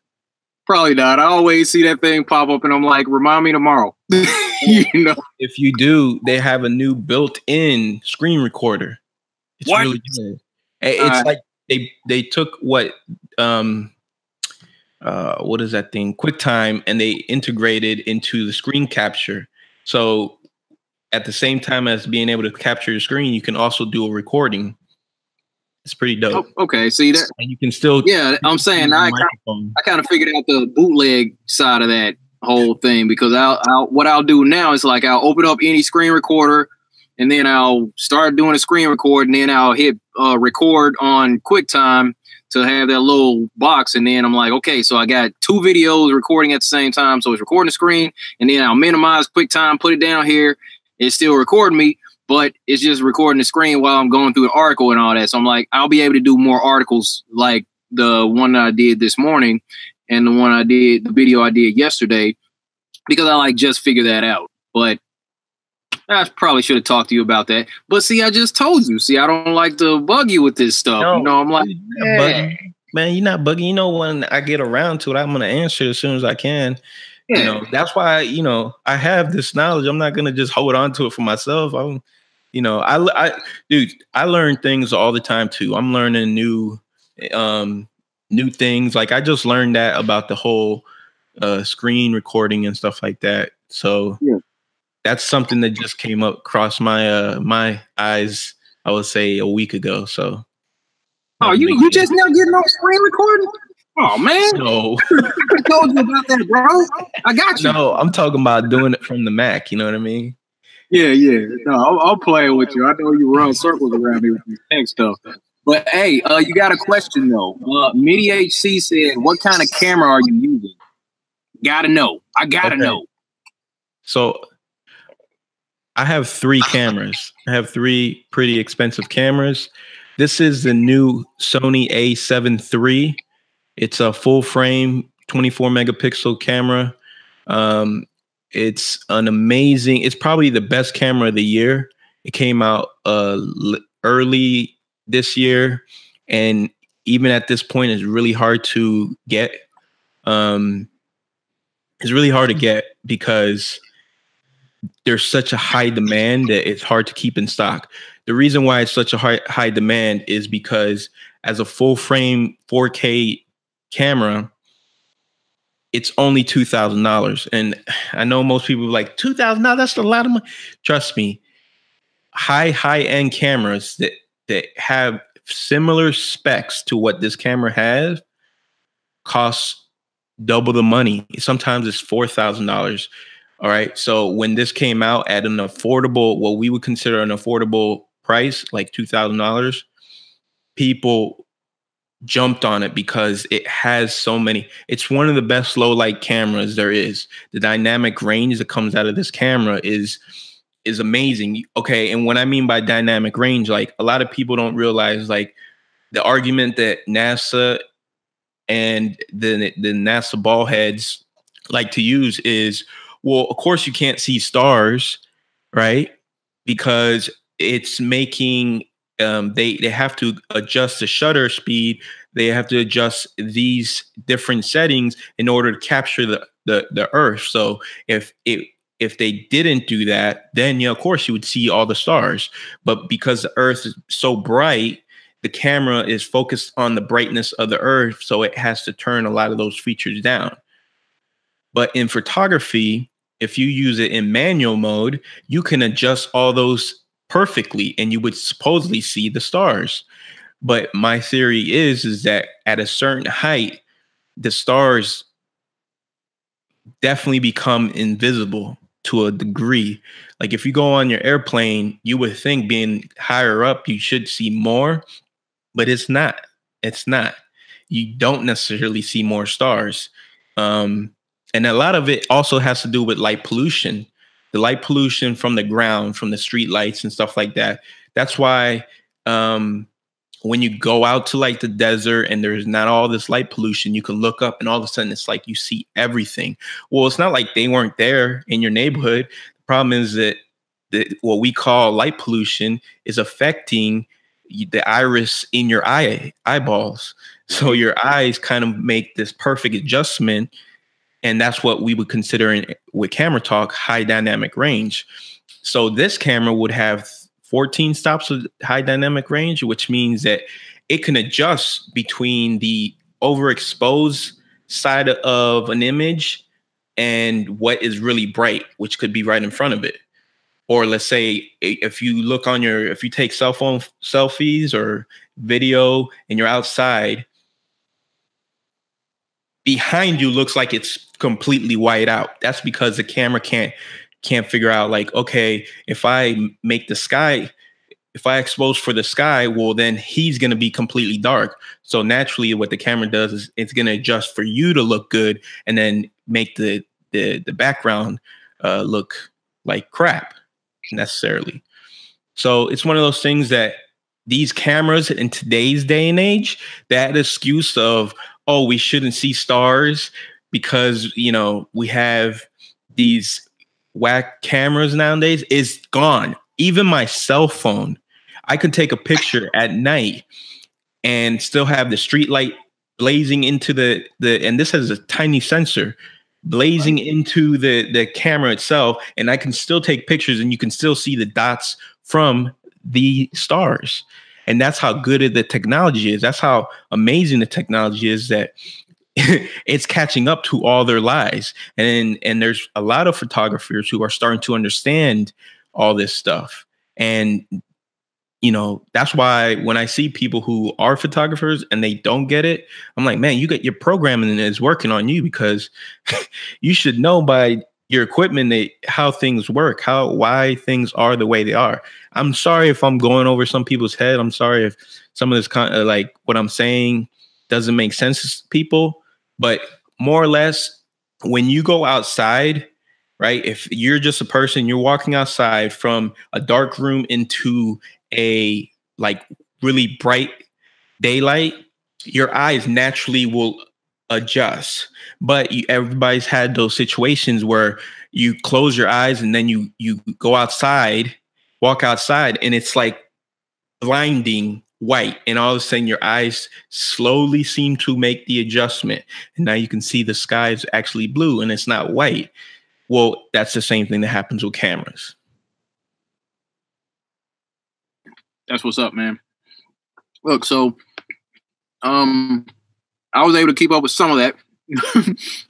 I always see that thing pop up, and I'm like, remind me tomorrow. If you do, they have a new built-in screen recorder. It's really good. It's like they took what is that thing? QuickTime, and they integrated into the screen capture. So at the same time as being able to capture your screen, you can also do a recording. It's pretty dope. Oh, okay, see that? And you can still... Yeah, I'm saying I kind of figured out the bootleg side of that whole thing, because what I'll do now is I'll open up Any Screen Recorder, and then I'll start doing a screen record, and then I'll hit record on QuickTime to have that little box, and then I'm like, okay, so I got 2 videos recording at the same time, so it's recording the screen, and then I'll minimize QuickTime, put it down here, it's still recording me, but it's just recording the screen while I'm going through the article and all that. So I'm like, I'll be able to do more articles like the one that I did this morning and the video I did yesterday, because I just figured that out. But I probably should have talked to you about that. But see, I just told you. See, I don't like to bug you with this stuff. No, I'm like, man, you're not bugging. When I get around to it, I'm going to answer as soon as I can. Yeah. That's why, I have this knowledge. I'm not going to just hold on to it for myself. I learn things all the time too. I'm learning new things. I just learned that about the whole screen recording and stuff like that. So that's something that just came up across my eyes, I would say a week ago. So. Oh, you just now getting on screen recording? Oh man! No, I told you about that, bro. I got you. No, I'm talking about doing it from the Mac. You know what I mean? Yeah. No, I'll play with you. I know you run circles around me with this tech stuff. But hey, you got a question though. Midi HC said, "What kind of camera are you using?" Gotta know. I gotta know. So, I have 3 cameras. I have 3 pretty expensive cameras. This is the new Sony A7 III. It's a full frame 24 megapixel camera. It's an amazing, it's probably the best camera of the year. It came out early this year, and even at this point, it's really hard to get. It's really hard to get because there's such a high demand that it's hard to keep in stock. The reason why it's such a high demand is because as a full frame 4K camera, it's only $2,000. And I know most people are like, $2,000, that's a lot of money. Trust me, high end cameras that have similar specs to what this camera has cost double the money. Sometimes it's $4,000. All right. So when this came out at an affordable, what we would consider an affordable price, like $2,000, people jumped on it because it has so many. It's one of the best low light cameras there is. The dynamic range that comes out of this camera is amazing. Okay. And what I mean by dynamic range, like a lot of people don't realize, like the argument that NASA and the NASA ball heads like to use is, well, of course you can't see stars, right? Because it's making they have to adjust the shutter speed. They have to adjust these different settings in order to capture the Earth. So if they didn't do that, then of course you would see all the stars. But because the Earth is so bright, the camera is focused on the brightness of the Earth, so it has to turn a lot of those features down. But in photography, if you use it in manual mode, you can adjust all those perfectly and you would supposedly see the stars. But my theory is that at a certain height, the stars definitely become invisible to a degree. Like if you go on your airplane, you would think being higher up, you should see more, but it's not. It's not. You don't necessarily see more stars. And a lot of it also has to do with light pollution, the light pollution from the ground, from the street lights and stuff like that. That's why when you go out to like the desert and there's not all this light pollution, you can look up and all of a sudden it's like you see everything. Well, it's not like they weren't there in your neighborhood. The problem is that what we call light pollution is affecting the iris in your eyeballs. So your eyes kind of make this perfect adjustment. And that's what we would consider with camera talk, high dynamic range. So this camera would have 14 stops of high dynamic range, which means that it can adjust between the overexposed side of an image and what is really bright, which could be right in front of it. Or let's say if you look on if you take cell phone selfies or video and you're outside, behind you looks like it's completely white out. That's because the camera can't figure out, like, okay, if I make the sky, if I expose for the sky, well, then he's going to be completely dark. So naturally what the camera does is it's going to adjust for you to look good and then make the background look like crap necessarily. So it's one of those things that these cameras in today's day and age, that excuse of, oh, we shouldn't see stars because, we have these whack cameras nowadays, is gone. Even my cell phone, I can take a picture at night and still have the street light blazing into and this has a tiny sensor blazing into the camera itself. And I can still take pictures and you can still see the dots from the stars. And that's how good the technology is. That's how amazing the technology is, that it's catching up to all their lies. And there's a lot of photographers who are starting to understand all this stuff. And, that's why when I see people who are photographers and they don't get it, I'm like, man, your programming is working on you, because you should know by your equipment how things work, why things are the way they are. I'm sorry if I'm going over some people's head. I'm sorry if some of this like what I'm saying doesn't make sense to people, but more or less when you go outside, right? If you're just a person, you're walking outside from a dark room into a like really bright daylight, your eyes naturally will adjust. But everybody's had those situations where you close your eyes and then you go outside, walk outside, and it's like blinding white, and all of a sudden your eyes slowly seem to make the adjustment, and now you can see the sky is actually blue and it's not white. Well, that's the same thing that happens with cameras. That's what's up, man. Look, so I was able to keep up with some of that.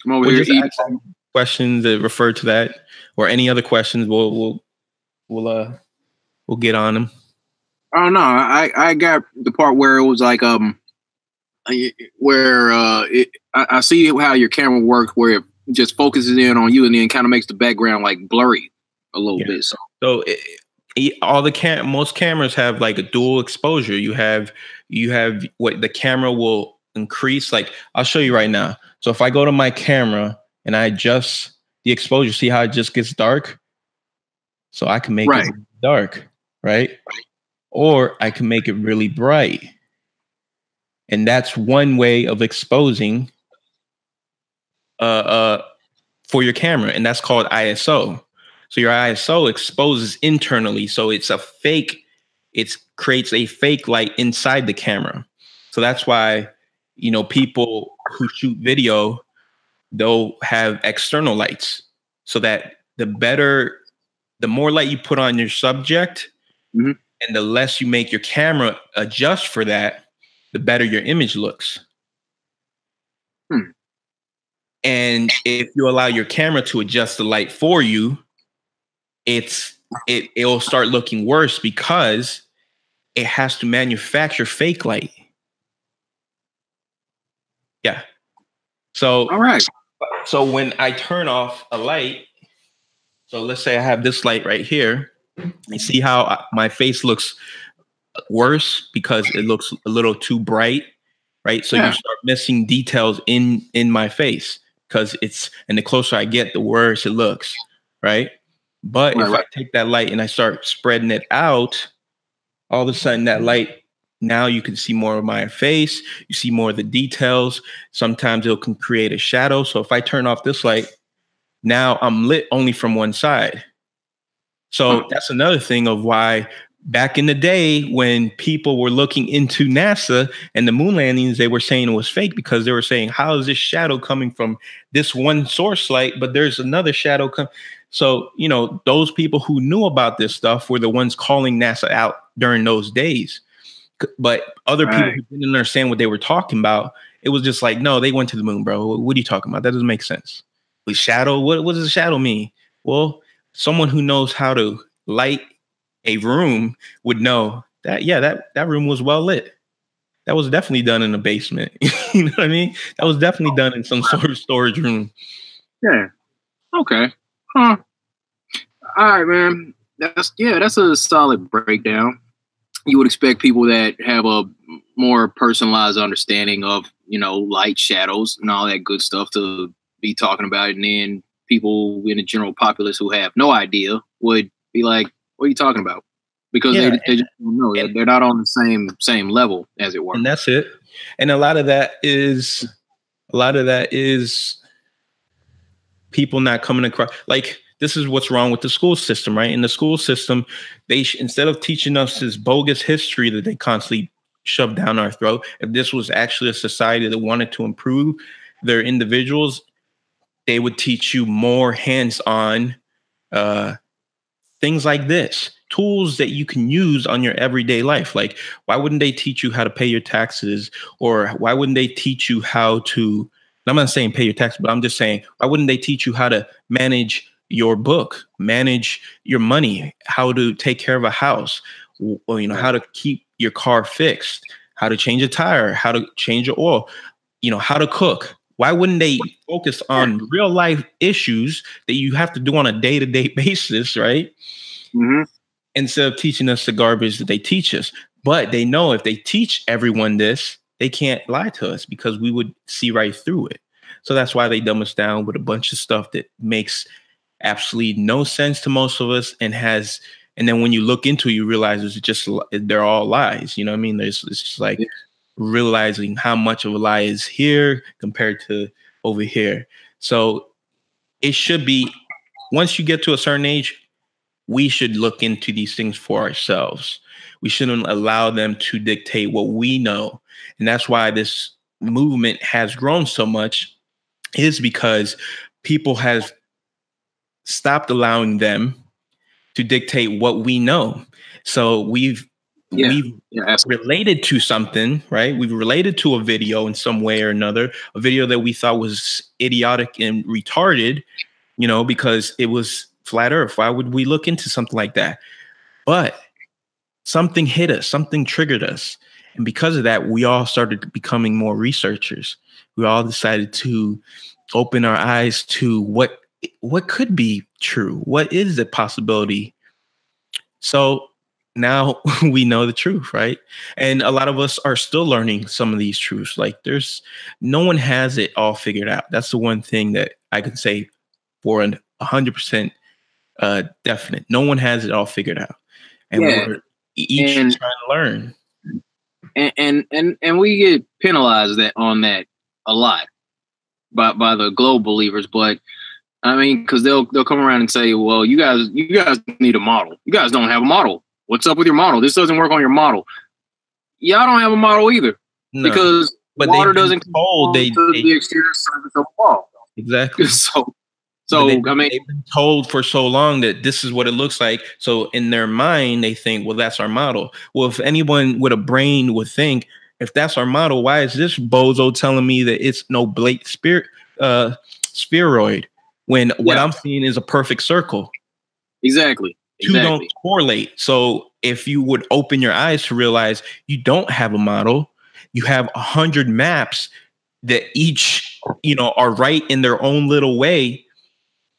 I'm over here eating questions that refer to that, or any other questions. We'll get on them. Oh no, I got the part where it was like where I see how your camera works, where it just focuses in on you and then kind of makes the background like blurry a little bit. So most cameras have like a dual exposure. You have what the camera will increase. Like I'll show you right now. So if I go to my camera and I adjust the exposure, see how it just gets dark? So I can make it dark, right? Or I can make it really bright. And that's one way of exposing for your camera. And that's called ISO. So your ISO exposes internally. So it's a fake, it creates a fake light inside the camera. So that's why, you know, people who shoot video, they'll have external lights so that the more light you put on your subject, mm-hmm. and the less you make your camera adjust for that, the better your image looks. And if you allow your camera to adjust the light for you, it'll start looking worse because it has to manufacture fake light. Yeah. So, all right. So when I turn off a light, so let's say I have this light right here, you see how my face looks worse because it looks a little too bright, right? So you start missing details in my face because and the closer I get, the worse it looks, right? But if I take that light and I start spreading it out, all of a sudden that light, now you can see more of my face, you see more of the details. Sometimes it can create a shadow. So if I turn off this light, now I'm lit only from one side. So that's another thing of why back in the day when people were looking into NASA and the moon landings, they were saying it was fake because they were saying, how is this shadow coming from this one source light, but there's another shadow coming? So, you know, those people who knew about this stuff were the ones calling NASA out during those days. But other people who didn't understand what they were talking about, it was just like, no, they went to the moon, bro. What are you talking about? That doesn't make sense. With shadow, what does a shadow mean? Well, someone who knows how to light a room would know that, that room was well lit. That was definitely done in the basement. You know what I mean? That was definitely done in some sort of storage room. Yeah. Okay. Huh. All right, man. That's a solid breakdown. You would expect people that have a more personalized understanding of, you know, light, shadows, and all that good stuff to be talking about it. And then people in the general populace who have no idea would be like, what are you talking about? Because they just don't know. They're not on the same level, as it were. And that's it. And a lot of that is people not coming across. Like, this is what's wrong with the school system, right? In the school system, they instead of teaching us this bogus history that they constantly shove down our throat, if this was actually a society that wanted to improve their individuals, they would teach you more hands-on things like this, tools that you can use on your everyday life. Like, why wouldn't they teach you how to pay your taxes? Or why wouldn't they teach you how to, I'm not saying pay your taxes, but I'm just saying, why wouldn't they teach you how to manage your book, manage your money, how to take care of a house, or, you know, how to keep your car fixed, how to change a tire, how to change your oil, you know, how to cook? Why wouldn't they focus on real life issues that you have to do on a day-to-day basis, right? Mm-hmm. Instead of teaching us the garbage that they teach us. But they know if they teach everyone this, they can't lie to us because we would see right through it. So that's why they dumb us down with a bunch of stuff that makes absolutely no sense to most of us and then when you look into it, you realize it's just, they're all lies. You know what I mean? It's just like realizing how much of a lie is here compared to over here. So it should be, once you get to a certain age, we should look into these things for ourselves. We shouldn't allow them to dictate what we know. And that's why this movement has grown so much, is because people have stopped allowing them to dictate what we know. So we've related to something, right? We've related to a video in some way or another, a video that we thought was idiotic and retarded, because it was flat earth. Why would we look into something like that? But something hit us, something triggered us. And because of that, we all started becoming more researchers. We all decided to open our eyes to what could be true. What is the possibility? So now we know the truth, right? And a lot of us are still learning some of these truths. Like no one has it all figured out. That's the one thing that I can say for 100% definite. No one has it all figured out. And we're each trying to learn. And we get penalized on that a lot by the global believers. But I mean, because they'll come around and say, well, you guys need a model. You guys don't have a model. What's up with your model? This doesn't work on your model. Y'all don't have a model either. No, because water doesn't control the exterior surface of the wall. Exactly. So I mean, they've been told for so long that this is what it looks like. So in their mind, they think, well, that's our model. Well, if anyone with a brain would think, if that's our model, why is this bozo telling me that it's no Blake spheroid when what I'm seeing is a perfect circle? Exactly. Two don't correlate. So if you would open your eyes to realize you don't have a model, you have 100 maps that each, are right in their own little way.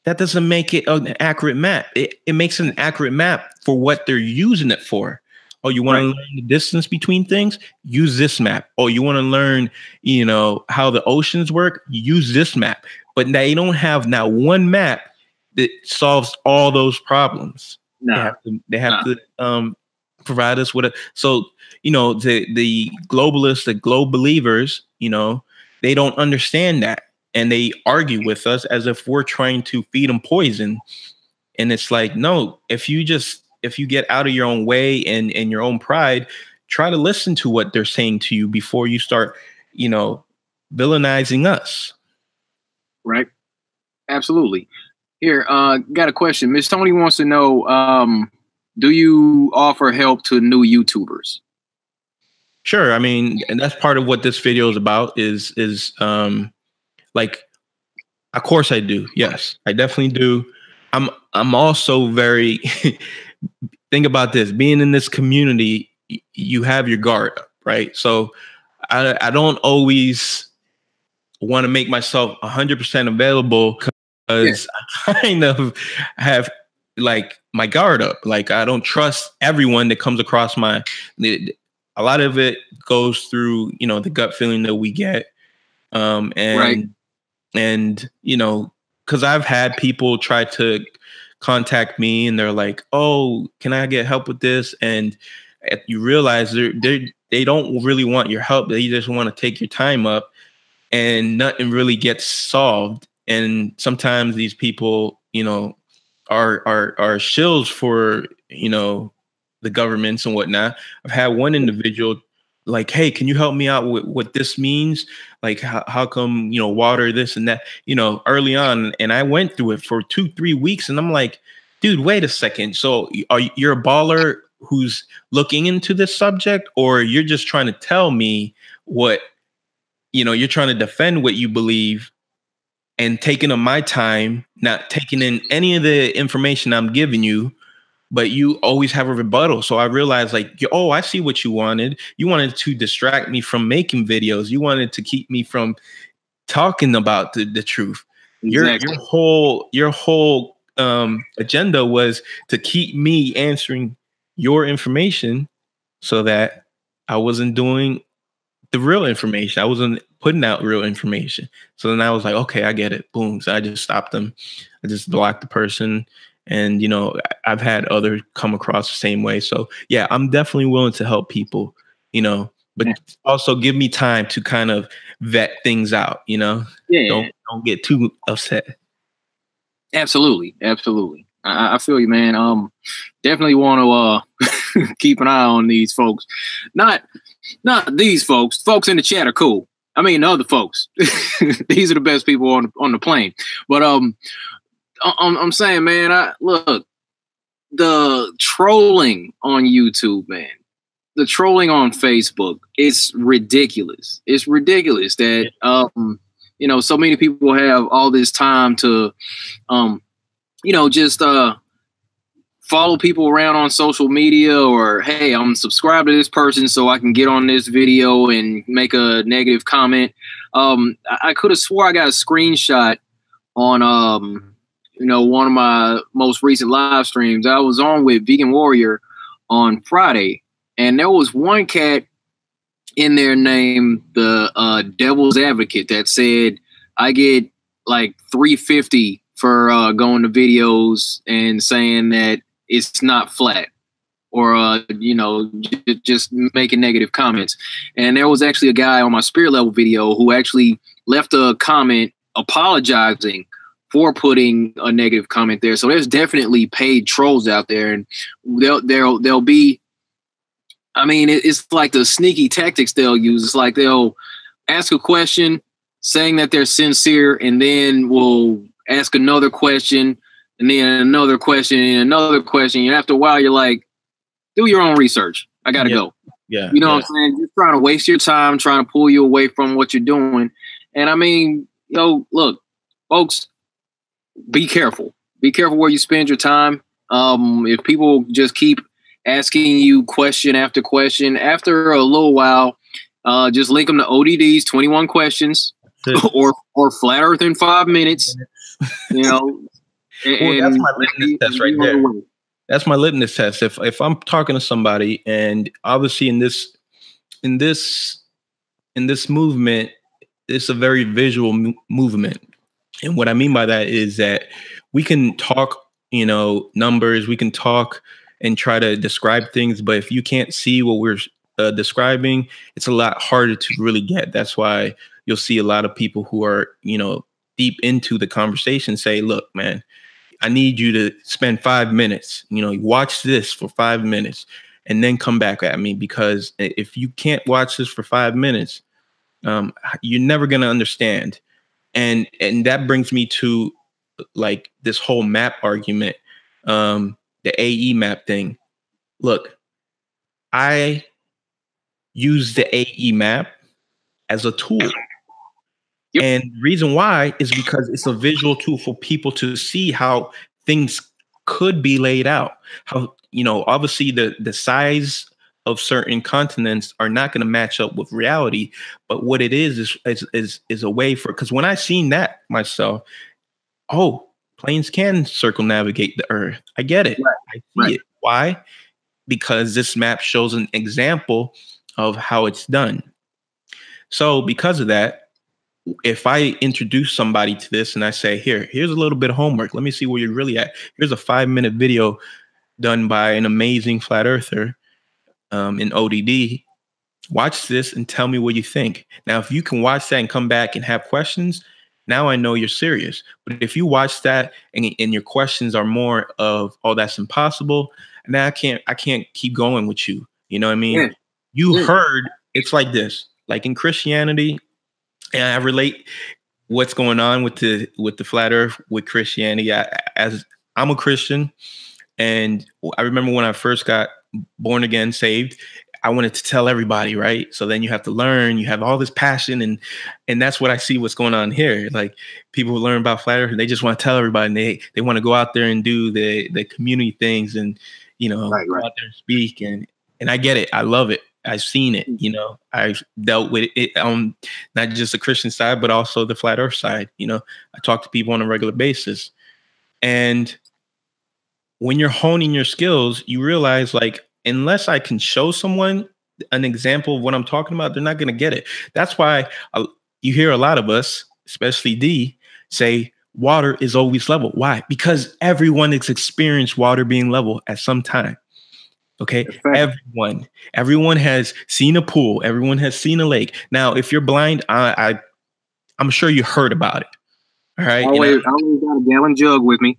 That doesn't make it an accurate map. It makes an accurate map for what they're using it for. Oh, you want to learn the distance between things? Use this map. Oh, you want to learn, how the oceans work? Use this map. But they don't have now one map that solves all those problems. No. They have to provide us with the globalists, the global believers, they don't understand that. And they argue with us as if we're trying to feed them poison. And it's like, no, if you get out of your own way and your own pride, try to listen to what they're saying to you before you start, villainizing us. Right. Absolutely. Here, got a question. Miss Tony wants to know, do you offer help to new YouTubers? Sure. I mean, and that's part of what this video is about is like, of course I do. Yes, I definitely do. I'm also very, think about this, being in this community, you have your guard up, right? So I don't always want to make myself 100% available because I kind of have like my guard up. Like I don't trust everyone that comes across a lot of it goes through, the gut feeling that we get. And, because I've had people try to contact me and they're like, oh, can I get help with this? And you realize they don't really want your help. They just want to take your time up and nothing really gets solved. And sometimes these people, are shills for, the governments and whatnot. I've had one individual like, hey, can you help me out with what this means? Like, how come, water, this and that, early on. And I went through it for 2-3 weeks. And I'm like, dude, wait a second. So you're a baller who's looking into this subject, or you're just trying to tell me what, you're trying to defend what you believe and taking up my time, not taking in any of the information I'm giving you, but you always have a rebuttal. So I realized like, oh, I see what you wanted. You wanted to distract me from making videos. You wanted to keep me from talking about the truth. Exactly. Your whole agenda was to keep me answering your information so that I wasn't doing the real information. I wasn't putting out real information. So then I was like, okay, I get it. Boom. So I just stopped them. I just blocked the person. And, I've had others come across the same way. So, yeah, I'm definitely willing to help people, but also give me time to kind of vet things out, Yeah. Don't get too upset. Absolutely. Absolutely. I feel you, man. Definitely want to keep an eye on these folks. Not these folks. Folks in the chat are cool. I mean, the other folks. These are the best people on the plane. But I'm saying, man, look, the trolling on YouTube, man, the trolling on Facebook, it's ridiculous. It's ridiculous that so many people have all this time to just follow people around on social media, or hey, I'm subscribed to this person so I can get on this video and make a negative comment. I could have swore I got a screenshot on one of my most recent live streams. I was on with Vegan Warrior on Friday, and there was one cat in there named the Devil's Advocate that said I get like $350 for going to videos and saying that it's not flat, or just making negative comments. And there was actually a guy on my Spirit Level video who actually left a comment apologizing for putting a negative comment there. So there's definitely paid trolls out there, and they'll be. I mean, it's like the sneaky tactics they'll use. It's like they'll ask a question saying that they're sincere, and then will ask another question, and then another question, and another question. And after a while, you're like, do your own research. I got to go. Yeah. You know what I'm saying? Just trying to waste your time, trying to pull you away from what you're doing. And I mean, look, folks, be careful. Be careful where you spend your time. If people just keep asking you question after question, after a little while, just link them to ODD's 21 questions or Flat Earth in 5 minutes. Well, that's my litmus test right there. That's my litmus test. If I'm talking to somebody, and obviously in this movement, it's a very visual movement. And what I mean by that is that we can talk, numbers, we can talk and try to describe things, but if you can't see what we're describing, it's a lot harder to really get. That's why you'll see a lot of people who are, deep into the conversation say, look, man, I need you to spend 5 minutes, watch this for 5 minutes and then come back at me, because if you can't watch this for 5 minutes, you're never going to understand. And that brings me to like this whole map argument, the AE map thing. Look, I use the AE map as a tool. Yep. And the reason why is because it's a visual tool for people to see how things could be laid out. How, obviously the size of certain continents are not going to match up with reality. But what it is a way for, because when I seen that myself, planes can circumnavigate the Earth. I get it. Right. I see it. Why? Because this map shows an example of how it's done. So because of that, if I introduce somebody to this and I say, here's a little bit of homework. Let me see where you're really at. Here's a 5-minute video done by an amazing flat earther in ODD. Watch this and tell me what you think. Now, if you can watch that and come back and have questions, now I know you're serious. But if you watch that and your questions are more of, that's impossible, now I can't keep going with you. You know what I mean? Yeah. You heard, it's like this, like in Christianity, and I relate what's going on with the flat earth with Christianity. As I'm a Christian, and I remember when I first got born again, saved, I wanted to tell everybody, right? So then you have to learn, you have all this passion, and that's what I see what's going on here. Like people who learn about flat earth, and they just want to tell everybody, and they want to go out there and do the community things, and go out there and speak, and I get it. I love it. I've seen it, I've dealt with it on not just the Christian side, but also the flat earth side. I talk to people on a regular basis. And when you're honing your skills, you realize, like, unless I can show someone an example of what I'm talking about, they're not going to get it. That's why you hear a lot of us, especially D, say water is always level. Why? Because everyone has experienced water being level at some time. Okay. Everyone has seen a pool. Everyone has seen a lake. Now, if you're blind, I'm sure you heard about it. All right. I always got a gallon jug with me.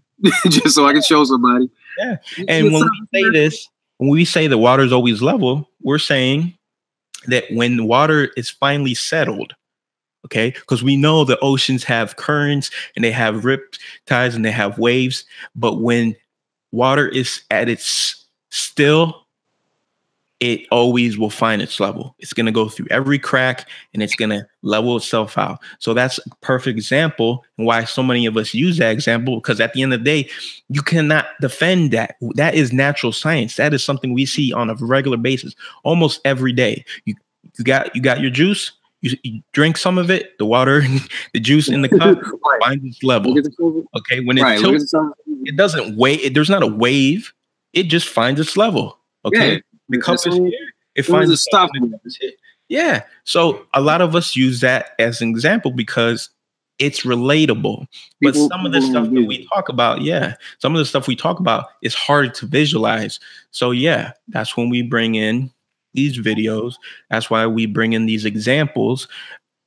just so I can show somebody. Yeah. And when we say the water is always level, we're saying that when water is finally settled, okay, because we know the oceans have currents and they have rip tides and they have waves, but when water is at its still, it always will find its level. It's going to go through every crack and it's going to level itself out. So that's a perfect example, and why so many of us use that example, because at the end of the day, you cannot defend that. That is natural science. That is something we see on a regular basis, almost every day. You got your juice, you drink some of it, the water, the juice in the cup finds its level. Okay, when it tilts, it doesn't wave. There's not a wave. It just finds its level. Okay. Yeah. The cup is here. It finds a stop. Yeah. So a lot of us use that as an example because it's relatable. But some of the stuff that we talk about, some of the stuff we talk about is hard to visualize. So that's when we bring in these videos. That's why we bring in these examples.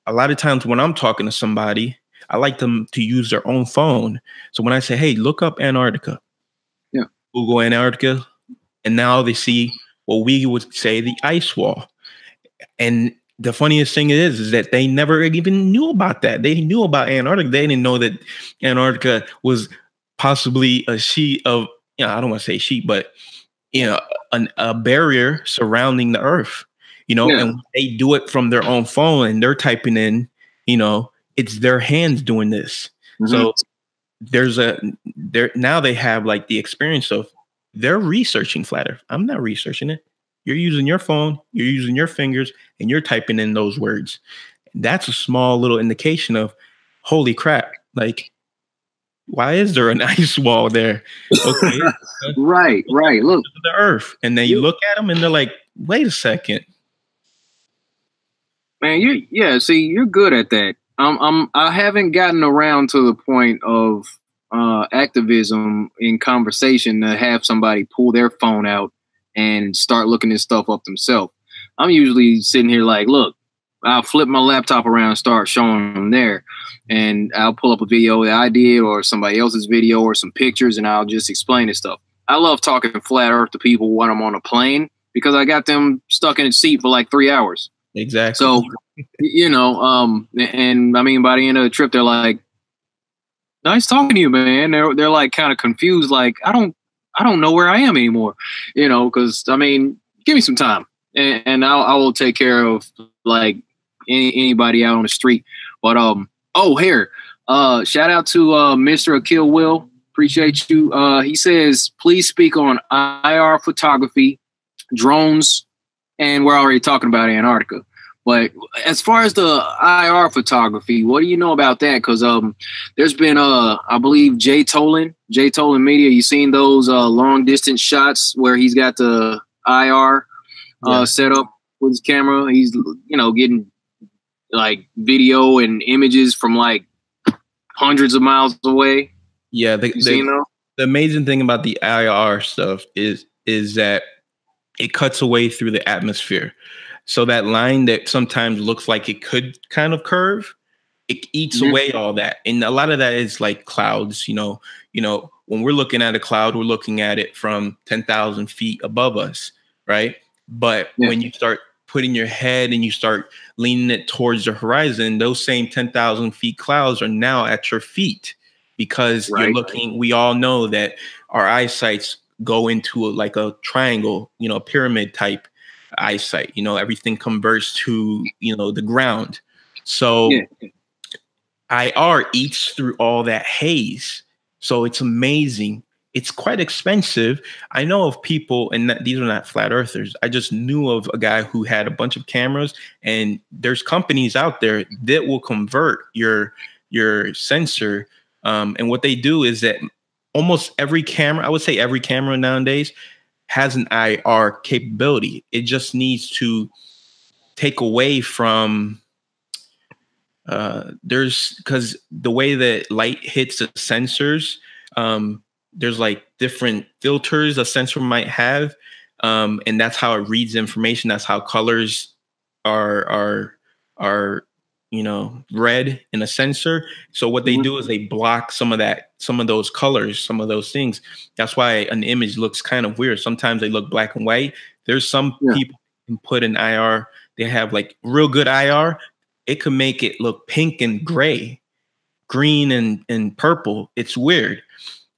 A lot of times when I'm talking to somebody, I like them to use their own phone. So when I say, hey, look up Antarctica. Yeah. Google Antarctica. And now they see what we would say the ice wall. And the funniest thing is that they never even knew about that. They knew about Antarctica. They didn't know that Antarctica was possibly a sheet of, I don't want to say sheet, but, a barrier surrounding the earth, and they do it from their own phone and they're typing in, it's their hands doing this. So now they have like the experience of, they're researching flat earth. I'm not researching it. You're using your phone, you're using your fingers, and you're typing in those words. That's a small little indication of, holy crap, like, why is there an ice wall there? Okay. Right. Look. The earth. And then you look at them and they're like, wait a second. Man, you're good at that. I haven't gotten around to the point of activism in conversation to have somebody pull their phone out and start looking this stuff up themselves. I'm usually sitting here like, look, I'll flip my laptop around and start showing them there, and I'll pull up a video that I did or somebody else's video or some pictures, and I'll just explain this stuff. I love talking flat earth to people when I'm on a plane because I got them stuck in a seat for like 3 hours. Exactly. So, and I mean, by the end of the trip, they're like, nice talking to you, man. They're like kind of confused. Like, I don't know where I am anymore, because I mean, give me some time and I will take care of like anybody out on the street. But, here, shout out to, Mr. Akil Will. Appreciate you. He says, please speak on IR photography, drones, and we're already talking about Antarctica. But as far as the IR photography, what do you know about that? Because there's been, I believe, Jay Tolan Media. You seen those long distance shots where he's got the IR set up with his camera? He's, getting like video and images from like hundreds of miles away. Yeah, the amazing thing about the IR stuff is that it cuts away through the atmosphere. So that line that sometimes looks like it could kind of curve, it eats away all that. And a lot of that is like clouds, when we're looking at a cloud, we're looking at it from 10,000 feet above us, right? But when you start putting your head and you start leaning it towards the horizon, those same 10,000 feet clouds are now at your feet because you're looking, we all know that our eyesights go into like a triangle, pyramid type eyesight, everything converts to, the ground. So IR eats through all that haze. So it's amazing. It's quite expensive. I know of people, and these are not flat earthers. I just knew of a guy who had a bunch of cameras, and there's companies out there that will convert your sensor. And what they do is that almost every camera, I would say every camera nowadays, has an IR capability. It just needs to take away from because the way that light hits the sensors, there's like different filters a sensor might have, and that's how it reads information. That's how colors are red in a sensor. So what they do is they block some of those colors, some of those things. That's why an image looks kind of weird. Sometimes they look black and white. There's some people who put in IR. They have like real good IR. It can make it look pink and gray, green and purple. It's weird.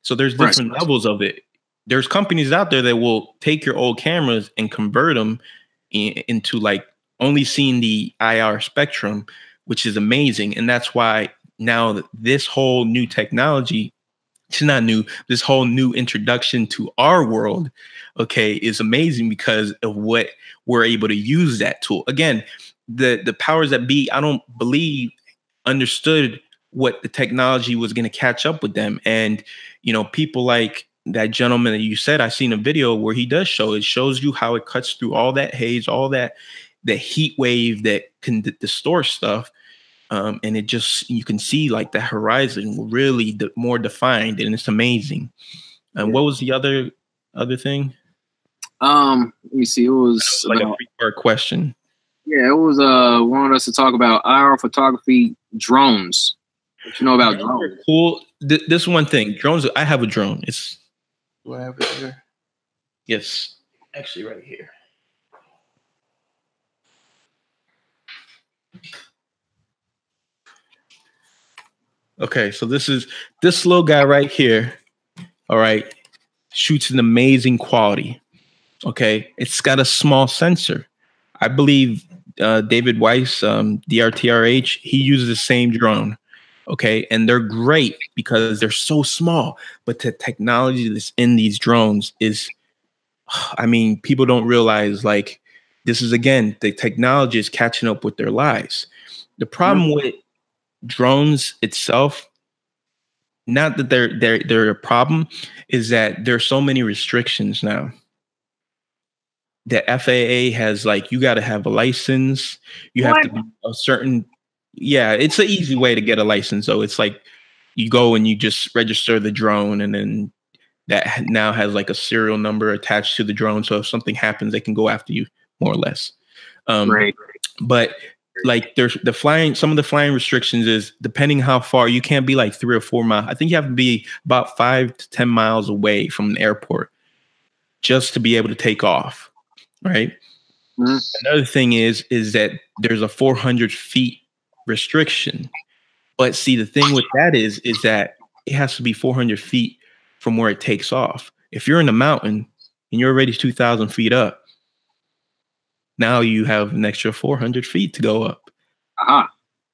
So there's different levels of it. There's companies out there that will take your old cameras and convert them into like only seeing the IR spectrum, which is amazing. And that's why now this whole new technology, it's not new, this whole new introduction to our world, okay, is amazing because of what we're able to use that tool. Again, the powers that be, I don't believe understood what the technology was going to catch up with them. And, people like that gentleman that you said, I seen a video where he does it shows you how it cuts through all that haze, all that, the heat wave that can distort stuff. And it just, you can see like the horizon really more defined, and it's amazing. What was the other thing? Let me see. It was like a 3-part question. Yeah, it was wanted us to talk about IR photography, drones. What you know about drones? Cool. This one thing, drones. I have a drone. Do I have it here? Yes, actually, right here. Okay, so this little guy right here. All right, shoots an amazing quality. Okay, it's got a small sensor. I believe David Weiss, DRTRH, he uses the same drone. Okay, and they're great because they're so small. But the technology that's in these drones is, I mean, people don't realize like this is, again, the technology is catching up with their lives. The problem with drones itself, not that they're a problem, is that there's so many restrictions now. The FAA has like, you got to have a license. You have to be a certain, it's an easy way to get a license. So it's like you go and you just register the drone, and then that now has like a serial number attached to the drone. So if something happens, they can go after you more or less. Right. But like there's some of the flying restrictions is depending how far, you can't be like 3 or 4 miles. I think you have to be about 5 to 10 miles away from an airport just to be able to take off. Right. Another thing is that there's a 400 feet restriction. But see, the thing with that is that it has to be 400 feet from where it takes off. If you're in the mountain and you're already 2,000 feet up, now you have an extra 400 feet to go up.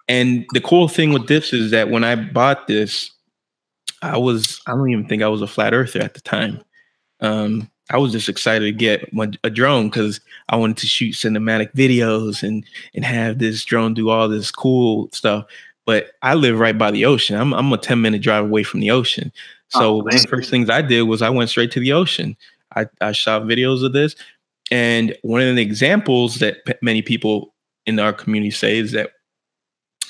And the cool thing with this is that when I bought this, I don't even think I was a flat earther at the time. I was just excited to get a drone because I wanted to shoot cinematic videos and have this drone do all this cool stuff. But I live right by the ocean. I'm a 10-minute drive away from the ocean. So one of the first things I did was I went straight to the ocean. I shot videos of this. And one of the examples that many people in our community say is that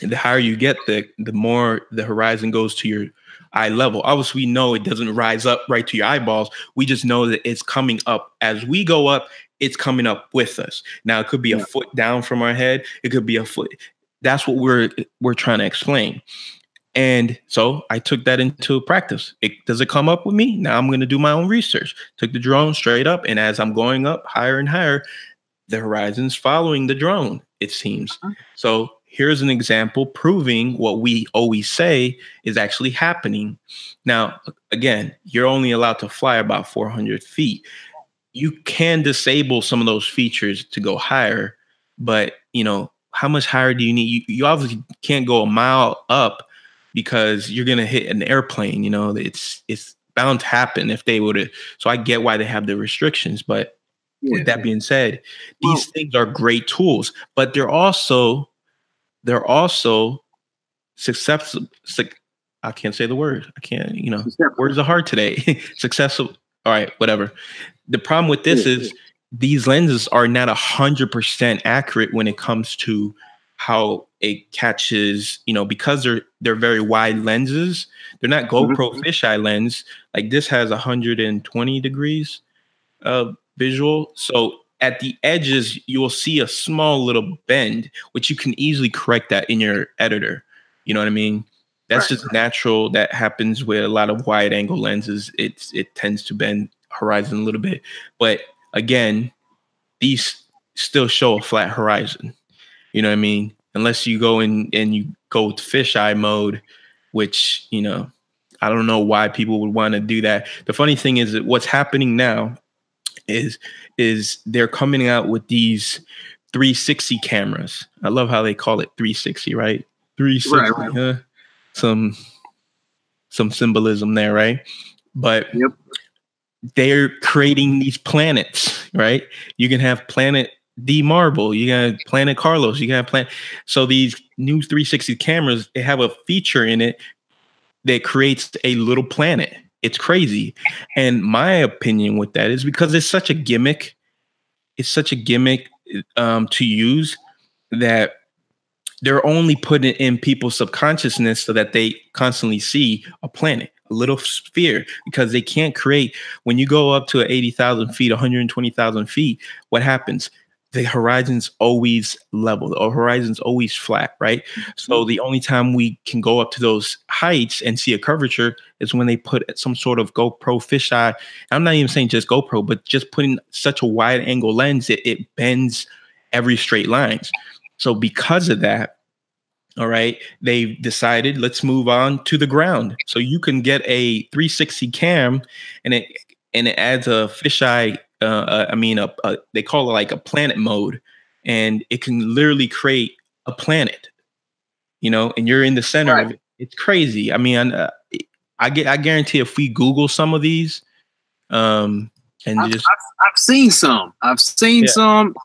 the higher you get, the more the horizon goes to your eye level. Obviously, we know it doesn't rise up right to your eyeballs. We just know that it's coming up. As we go up, it's coming up with us. Now, it could be a foot down from our head. It could be a foot. That's what we're trying to explain. And so I took that into practice. Does it come up with me? Now I'm going to do my own research. Took the drone straight up. And as I'm going up higher and higher, the horizon's following the drone, it seems. So here's an example proving what we always say is actually happening. Now, again, you're only allowed to fly about 400 feet. You can disable some of those features to go higher, but how much higher do you need? You obviously can't go a mile up because you're going to hit an airplane. It's bound to happen if they were to. So I get why they have the restrictions, but with that being said, these things are great tools, but they're also successful. I can't say the word. I can't, words are hard today. Successful. All right, whatever. The problem with this is these lenses are not 100% accurate when it comes to how it catches, because they're very wide lenses. They're not GoPro fisheye lens. Like this has 120 degrees of visual. So at the edges, you'll see a small little bend, which you can easily correct that in your editor. You know what I mean? That's just natural. That happens with a lot of wide angle lenses. It tends to bend horizon a little bit. But again, these still show a flat horizon. You know what I mean? Unless you go in and you go to fisheye mode, which, you know, I don't know why people would want to do that. The funny thing is that what's happening now is they're coming out with these 360 cameras. I love how they call it 360, right? 360, right. Huh? Some symbolism there, right? But they're creating these planets, right? You can have planet D Marble, you got planet Carlos, you got planet. So these new 360 cameras, they have a feature in it that creates a little planet. It's crazy. And my opinion with that is because it's such a gimmick. It's such a gimmick to use that they're only putting it in people's subconsciousness so that they constantly see a planet, a little sphere, because they can't create. When you go up to 80,000 feet, 120,000 feet, what happens? The horizon's always level. The horizon's always flat, right? So the only time we can go up to those heights and see a curvature is when they put some sort of GoPro fisheye. I'm not even saying just GoPro, but just putting such a wide angle lens, it bends every straight lines. So because of that, all right, they've decided let's move on to the ground. So you can get a 360 cam and it adds a fisheye. They call it like a planet mode, and it can literally create a planet, you know, and you're in the center of it. It's crazy. I mean, I guarantee if we Google some of these, and I've seen some, and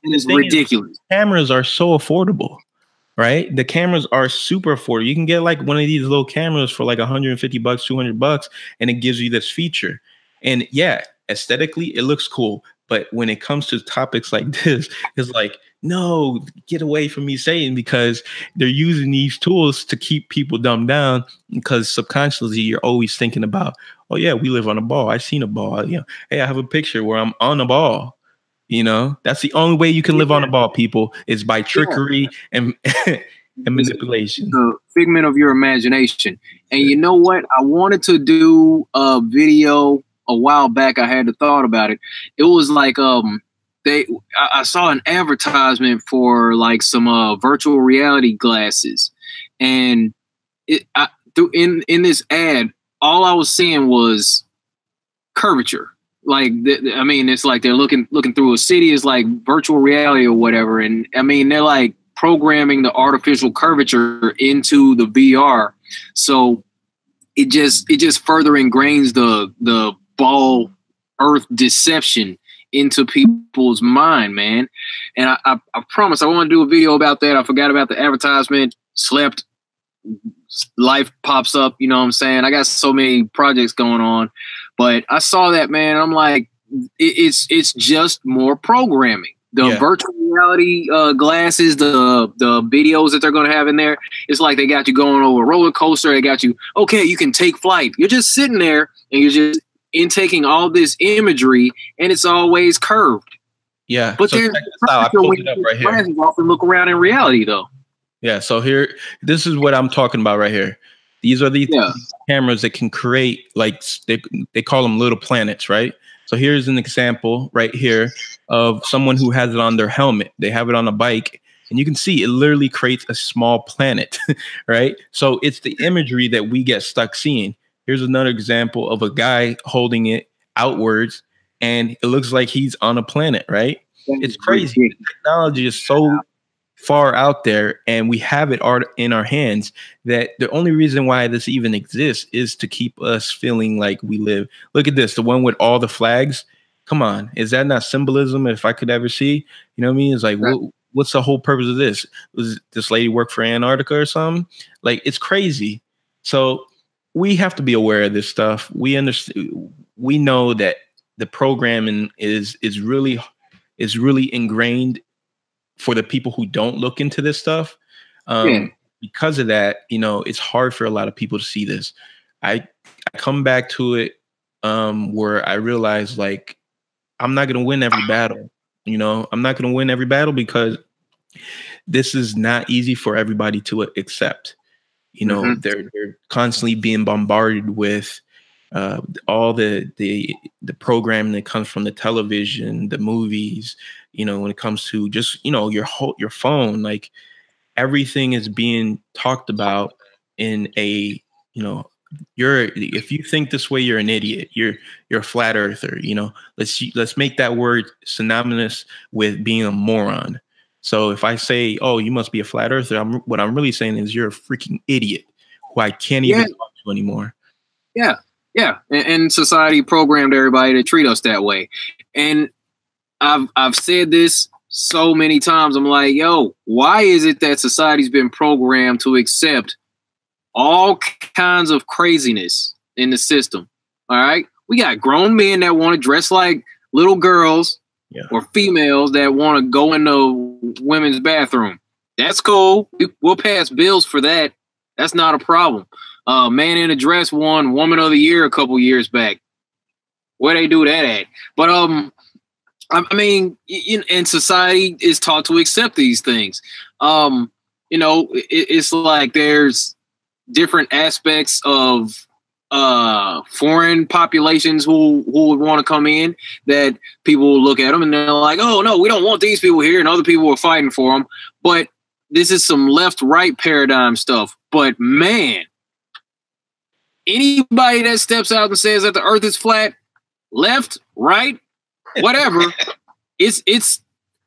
it's ridiculous. Cameras are so affordable, right? The cameras are super affordable. You can get like one of these little cameras for like $150, $200, and it gives you this feature. And yeah, aesthetically, it looks cool. But when it comes to topics like this, it's like, no, get away from me, Satan, because they're using these tools to keep people dumbed down, because subconsciously you're always thinking about, oh yeah, we live on a ball. I've seen a ball. You know, hey, I have a picture where I'm on a ball. You know, that's the only way you can live on a ball, people, is by trickery and manipulation. The figment of your imagination. And you know what? I wanted to do a video a while back. I had the thought about it. It was like I saw an advertisement for like some virtual reality glasses, and in this ad, all I was seeing was curvature. Like, I mean, it's like they're looking through a city. It's like virtual reality or whatever, and I mean, they're like programming the artificial curvature into the VR, so it just further ingrains the ball earth deception into people's mind, man. And I promise I want to do a video about that. I forgot about the advertisement, slept, life pops up, you know what I'm saying? I got so many projects going on, but I saw that, man. I'm like, it's just more programming. The virtual reality glasses, the videos that they're going to have in there, it's like they got you going over a roller coaster. They got you, okay, you can take flight. You're just sitting there and you're just intaking all this imagery, and it's always curved. Yeah. But so there's I pulled it up right here. Often look around in reality, though. Yeah. So here, this is what I'm talking about right here. These are the cameras that can create, like, they call them little planets, right? So here's an example right here of someone who has it on their helmet. They have it on a bike, and you can see it literally creates a small planet, right? So it's the imagery that we get stuck seeing. Here's another example of a guy holding it outwards, and it looks like he's on a planet, right? It's crazy. The technology is so far out there, and we have it in our hands, that the only reason why this even exists is to keep us feeling like we live. Look at this, the one with all the flags. Come on, is that not symbolism? If I could ever see, you know what I mean? It's like, what's the whole purpose of this? Was this lady work for Antarctica or something? Like, it's crazy. So we have to be aware of this stuff. We understand. We know that the programming is really ingrained for the people who don't look into this stuff. Because of that, you know, it's hard for a lot of people to see this. I come back to it where I realize, like, I'm not going to win every battle. You know, I'm not going to win every battle because this is not easy for everybody to accept. You know, they're constantly being bombarded with all the programming that comes from the television, the movies. You know, when it comes to just, you know, your phone, like everything is being talked about in a, you know, if you think this way, you're an idiot. You're a flat earther. You know, let's make that word synonymous with being a moron. So if I say, oh, you must be a flat earther, what I'm really saying is you're a freaking idiot who I can't even talk to anymore. Yeah. Yeah. And society programmed everybody to treat us that way. And I've said this so many times. I'm like, yo, why is it that society's been programmed to accept all kinds of craziness in the system? All right. We got grown men that want to dress like little girls or females that want to go into women's bathroom. That's cool. We'll pass bills for that. That's not a problem. Man in a Dress won Woman of the Year a couple years back. Where they do that at? But I mean, in society is taught to accept these things. You know, it's like there's different aspects of foreign populations who would want to come in, that people will look at them and they're like, oh no, we don't want these people here, and other people are fighting for them. But this is some left-right paradigm stuff. But man, anybody that steps out and says that the earth is flat, left, right, whatever, it's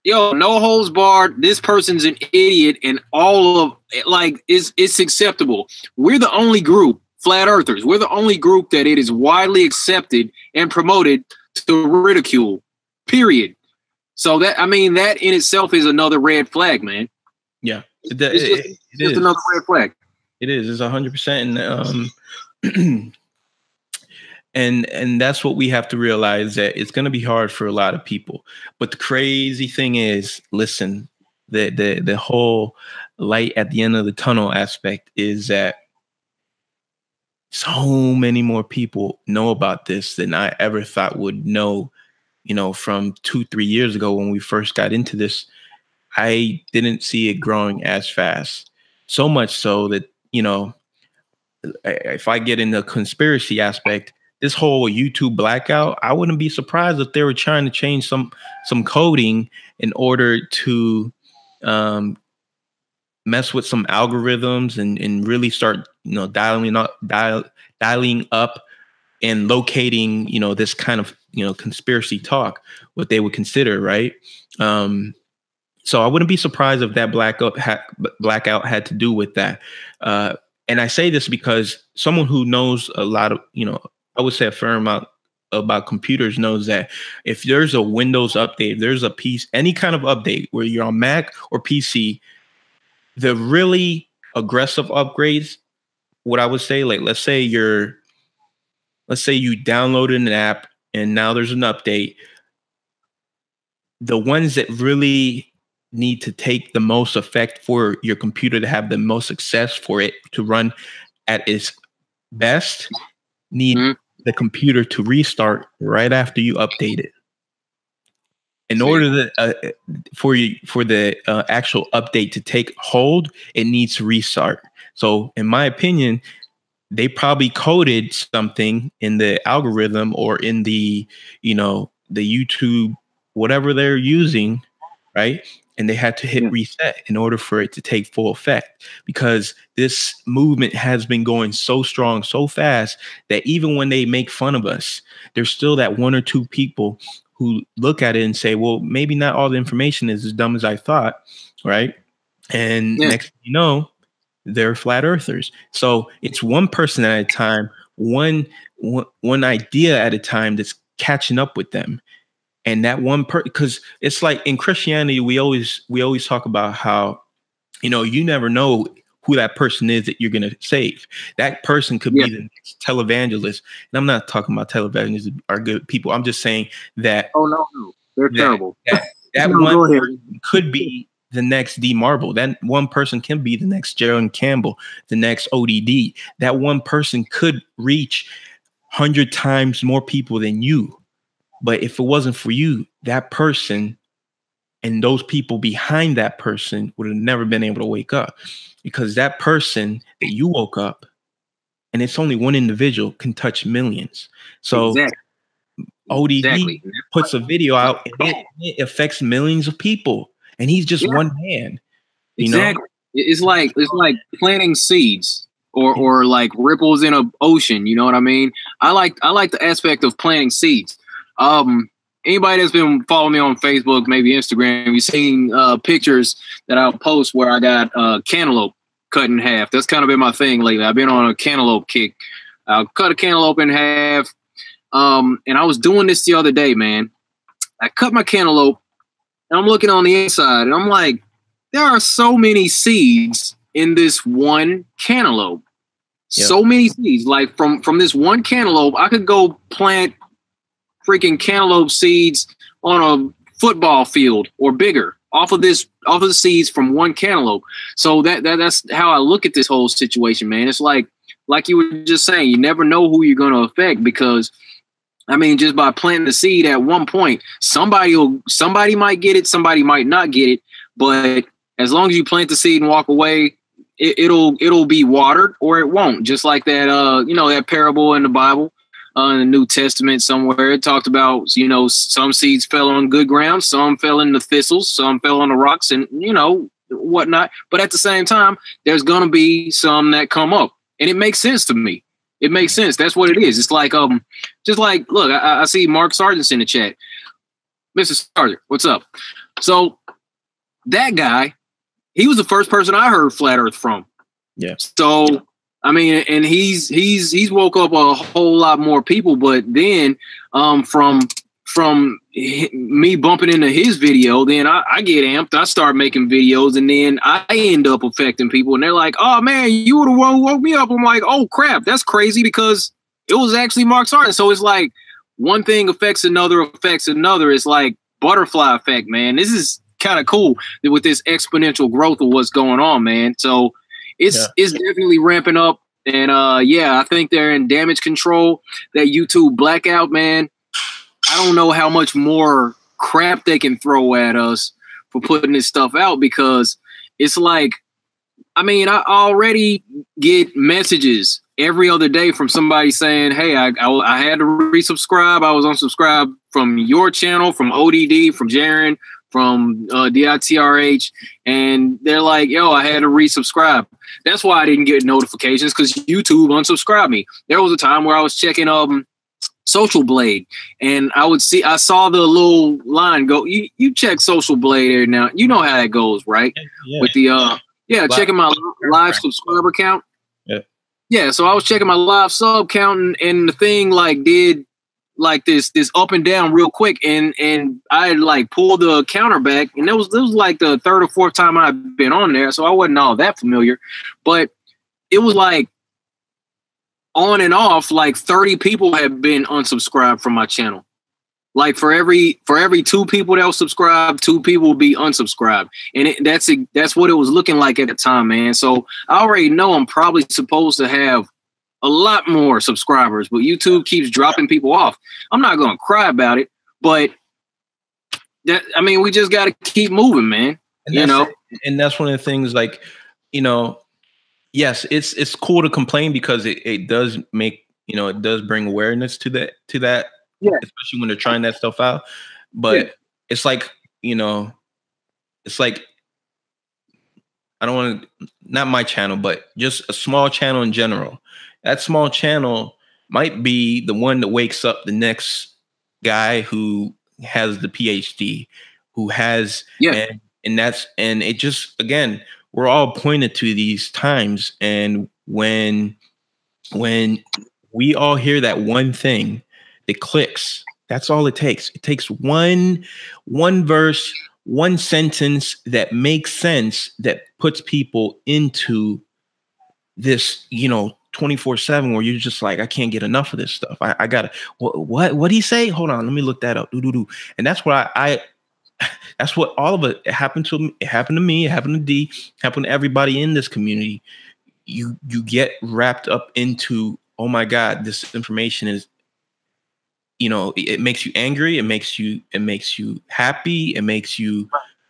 yo, no holds barred. This person's an idiot, and all of like it's acceptable. We're the only group, flat earthers. We're the only group that it is widely accepted and promoted to ridicule. Period. So that, I mean, that in itself is another red flag, man. Yeah, it's just another red flag. It is. It's 100%. And that's what we have to realize, that it's going to be hard for a lot of people. But the crazy thing is, listen, the whole light at the end of the tunnel aspect is that so many more people know about this than I ever thought would know. You know, from 2-3 years ago when we first got into this, I didn't see it growing as fast. So much so that, you know, if I get in the conspiracy aspect, this whole YouTube blackout, I wouldn't be surprised if they were trying to change some coding in order to mess with some algorithms and really start, you know, dialing up and locating, you know, this kind of, you know, conspiracy talk, what they would consider, right? So I wouldn't be surprised if that blackout had to do with that. And I say this because someone who knows a lot of, you know, I would say a fair amount about computers knows that if there's a Windows update, if there's a piece, any kind of update where you're on Mac or PC, the really aggressive upgrades, what I would say, like, let's say you downloaded an app and now there's an update. The ones that really need to take the most effect for your computer to have the most success for it to run at its best need the computer to restart right after you update it. In order to, for the actual update to take hold, it needs to restart. So in my opinion, they probably coded something in the algorithm or in the, you know, the YouTube, whatever they're using, right? And they had to hit reset in order for it to take full effect, because this movement has been going so strong, so fast, that even when they make fun of us, there's still that one or two people who look at it and say, well, maybe not all the information is as dumb as I thought, right? And next thing you know, they're flat earthers. So it's one person at a time, one idea at a time that's catching up with them. And that one because it's like in Christianity, we always talk about how, you know, you never know who that person is that you're going to save. That person could be the next televangelist. And I'm not talking about televangelists are good people. I'm just saying that. Oh, no. They're terrible. That one person could be the next D Marble. That one person can be the next Gerald Campbell, the next ODD. That one person could reach 100 times more people than you. But if it wasn't for you, that person And those people behind that person would have never been able to wake up, because that person that you woke up, and it's only one individual, can touch millions. So Exactly. ODD puts a video out and it affects millions of people, and he's just one man. You know, it's like planting seeds or like ripples in an ocean. You know what I mean? I like the aspect of planting seeds. Anybody that's been following me on Facebook, maybe Instagram, you've seen pictures that I'll post where I got cantaloupe cut in half. That's kind of been my thing lately. I've been on a cantaloupe kick. I'll cut a cantaloupe in half. And I was doing this the other day, man. I cut my cantaloupe and I'm looking on the inside and I'm like, there are so many seeds in this one cantaloupe. Yep. So many seeds. Like from this one cantaloupe, I could go plant freaking cantaloupe seeds on a football field or bigger off of the seeds from one cantaloupe. So that's how I look at this whole situation, man. It's like you were just saying, you never know who you're going to affect, because I mean, just by planting the seed at one point, somebody might get it, somebody might not get it, but as long as you plant the seed and walk away, it'll be watered or it won't. Just like that, that parable in the Bible, in the New Testament somewhere, it talked about, some seeds fell on good ground, some fell in the thistles, some fell on the rocks, and whatnot. But at the same time, there's gonna be some that come up, and it makes sense to me. It makes sense. That's what it is. It's like, just like, look, I see Mark Sargent's in the chat. Mr. Sargent, what's up? So that guy, he was the first person I heard Flat Earth from. Yeah. So, I mean, and he's woke up a whole lot more people, but then from me bumping into his video, then I get amped. I start making videos, and then I end up affecting people, and they're like, "Oh man, you were the one who woke me up." I'm like, "Oh crap, that's crazy," because it was actually Mark Sargent. So it's like one thing affects another. It's like butterfly effect, man. This is kind of cool with this exponential growth of what's going on, man. So it's definitely ramping up, and I think they're in damage control. That YouTube blackout, man. I don't know how much more crap they can throw at us for putting this stuff out, because it's like, I mean, I already get messages every other day from somebody saying, hey, I had to resubscribe. I was unsubscribed from your channel, from ODD, from Jaren, from DITRH. And they're like, yo, I had to resubscribe. That's why I didn't get notifications, because YouTube unsubscribed me. There was a time where I was checking Social Blade, and I saw the little line go, you check Social Blade every now. You know how that goes, right? Yeah. With the checking my live subscriber count. Yeah, so I was checking my live sub count, and the thing like did like this up and down real quick, and I like pulled the counter back, and this was like the third or fourth time I've been on there, so I wasn't all that familiar, but it was like on and off, like 30 people have been unsubscribed from my channel. Like for every 2 people that will subscribe, 2 people will be unsubscribed. And that's what it was looking like at the time, man. So I already know I'm probably supposed to have a lot more subscribers, but YouTube keeps dropping people off. I'm not going to cry about it, but we just got to keep moving, man. And that's one of the things, like, yes, it's cool to complain, because it does make, it does bring awareness to that, especially when they're trying that stuff out. But it's like, it's like, I don't want to, not my channel, but just a small channel in general. That small channel might be the one that wakes up the next guy who has the PhD, who has, and it just, again, we're all pointed to these times, and when we all hear that one thing, it clicks. That's all it takes. It takes one verse, one sentence that makes sense, that puts people into this, 24/7, where you're just like, I can't get enough of this stuff. I gotta, what he say? Hold on, let me look that up. And that's what that's what all of it happened to me. It happened to me. It happened to D. It happened to everybody in this community. You get wrapped up into, oh my God, this information is, it makes you angry. It makes you happy. It makes you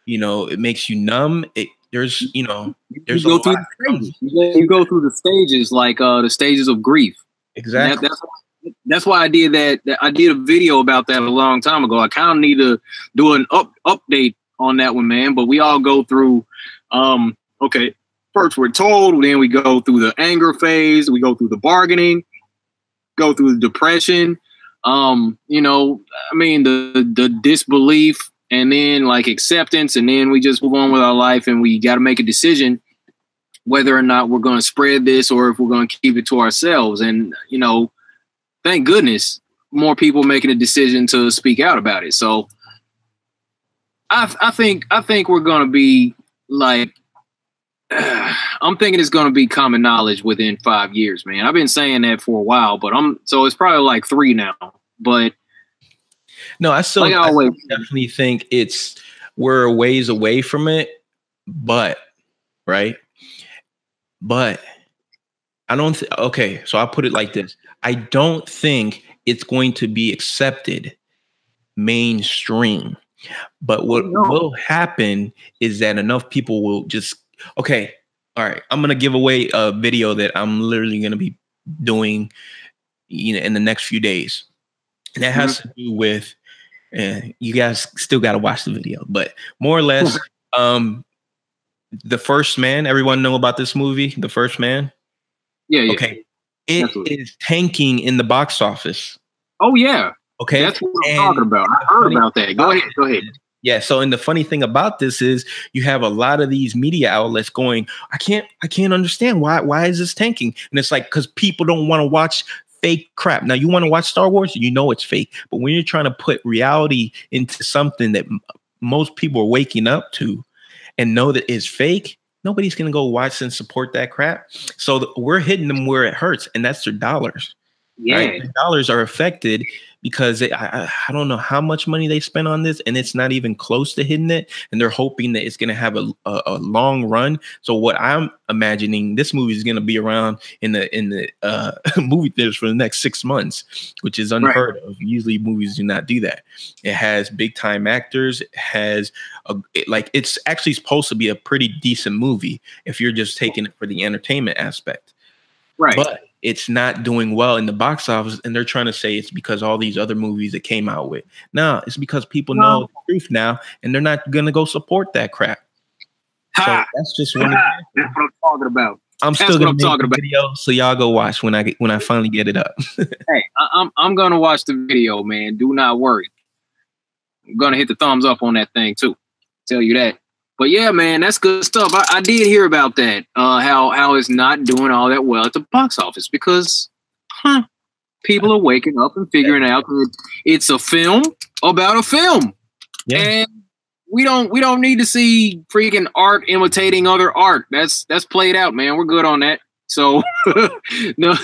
it makes you numb. There's You there's a go lot through that the comes. stages. You go through the stages, like the stages of grief. Exactly. That's why I did that. I did a video about that a long time ago. I kind of need to do an update on that one, man. But we all go through. Okay, first we're told, then we go through the anger phase. We go through the bargaining, go through the depression. The disbelief, and then like acceptance, and then we just move on with our life, and we got to make a decision whether or not we're going to spread this or if we're going to keep it to ourselves. And thank goodness more people making a decision to speak out about it. So I think we're going to be like, I'm thinking it's going to be common knowledge within 5 years, man. I've been saying that for a while, but so it's probably like 3 now. But no, I definitely think we're a ways away from it, but right. But I don't okay, so I'll put it like this. I don't think it's going to be accepted mainstream. But what will happen is that enough people will just, okay, all right, I'm going to give away a video that I'm literally going to be doing in the next few days. And that has to do with, you guys still got to watch the video, but more or less, The First Man. Everyone know about this movie, The First Man? Yeah. Okay. It is tanking in the box office. Oh, yeah. Okay. That's what I'm talking about. I heard about that. Go ahead. Yeah. So, and the funny thing about this is you have a lot of these media outlets going, I can't understand why is this tanking? And it's like, because people don't want to watch fake crap. Now, you want to watch Star Wars, it's fake. But when you're trying to put reality into something that most people are waking up to and know that is fake, nobody's going to go watch and support that crap. So we're hitting them where it hurts, and that's their dollars. Yeah. Right? Their dollars are affected because I don't know how much money they spent on this, and it's not even close to hitting it. And they're hoping that it's going to have a long run. So what I'm imagining, this movie is going to be around in the movie theaters for the next 6 months, which is unheard of. Usually movies do not do that. It has big time actors. It has it's actually supposed to be a pretty decent movie if you're just taking it for the entertainment aspect. Right. But it's not doing well in the box office, and they're trying to say it's because all these other movies that came out with. No, it's because people know the truth now, and they're not going to go support that crap. So that's just one. That's what I'm talking about. I'm still going to make a video, so y'all go watch when I finally get it up. Hey, I'm going to watch the video, man. Do not worry. I'm going to hit the thumbs up on that thing too. Tell you that. But yeah, man, that's good stuff. I did hear about that. How it's not doing all that well at the box office because, people are waking up and figuring out that it's a film about a film, and we don't need to see freaking art imitating other art. That's played out, man. We're good on that. So no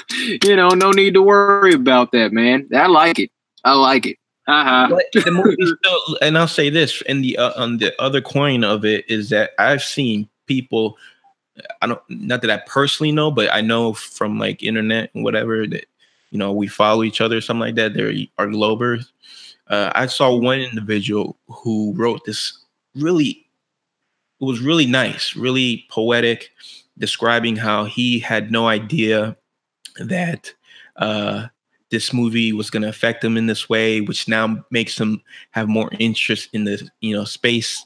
need to worry about that, man. I like it. But the movie still, and I'll say this, and on the other coin of it is that I've seen people, not that I personally know, but I know from like internet and whatever that we follow each other, something like that. There are Globers. I saw one individual who wrote this it was really nice, really poetic, describing how he had no idea that this movie was going to affect him in this way, which now makes him have more interest in the space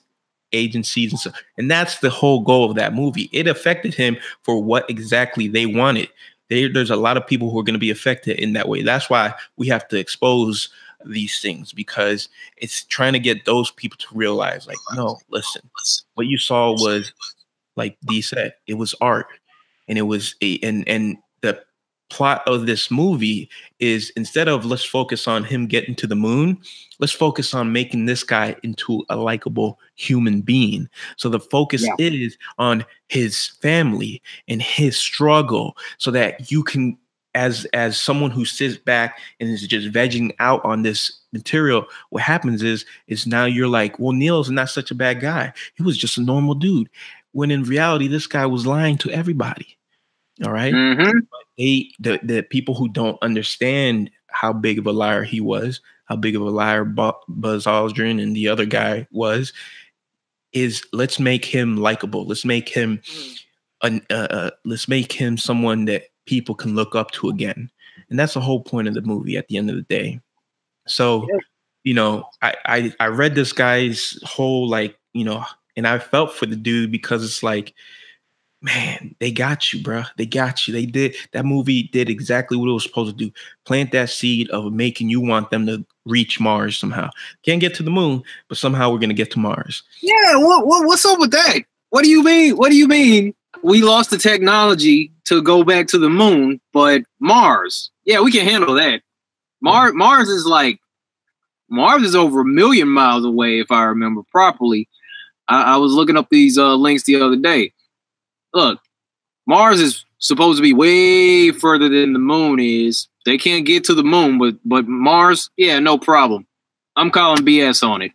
agencies and so. And that's the whole goal of that movie. It affected him for what exactly they wanted. There's a lot of people who are going to be affected in that way. That's why we have to expose these things, because it's trying to get those people to realize, like, no, listen, what you saw was, like Dee said, it was art, and it was and the plot of this movie is, instead of let's focus on him getting to the moon, let's focus on making this guy into a likable human being. So the focus is on his family and his struggle, so that you can, as someone who sits back and is just vegging out on this material, what happens is now you're like, well, Neil's not such a bad guy. He was just a normal dude. When in reality, this guy was lying to everybody. All right. Mm-hmm. The people who don't understand how big of a liar he was, how big of a liar Buzz Aldrin and the other guy was, is let's make him likable. Let's make him someone that people can look up to again. And that's the whole point of the movie at the end of the day. So, you know, I read this guy's whole, like, you know, and I felt for the dude, because it's like, man, they got you, bro. They got you. They did. That movie did exactly what it was supposed to do. Plant that seed of making you want them to reach Mars somehow. Can't get to the moon, but somehow we're going to get to Mars. Yeah. What's up with that? What do you mean? What do you mean? We lost the technology to go back to the moon, but Mars, yeah, we can handle that. Mars is over 1 million miles away, if I remember properly. I was looking up these links the other day. Look, Mars is supposed to be way further than the moon is. They can't get to the moon, but Mars, yeah, no problem. I'm calling BS on it.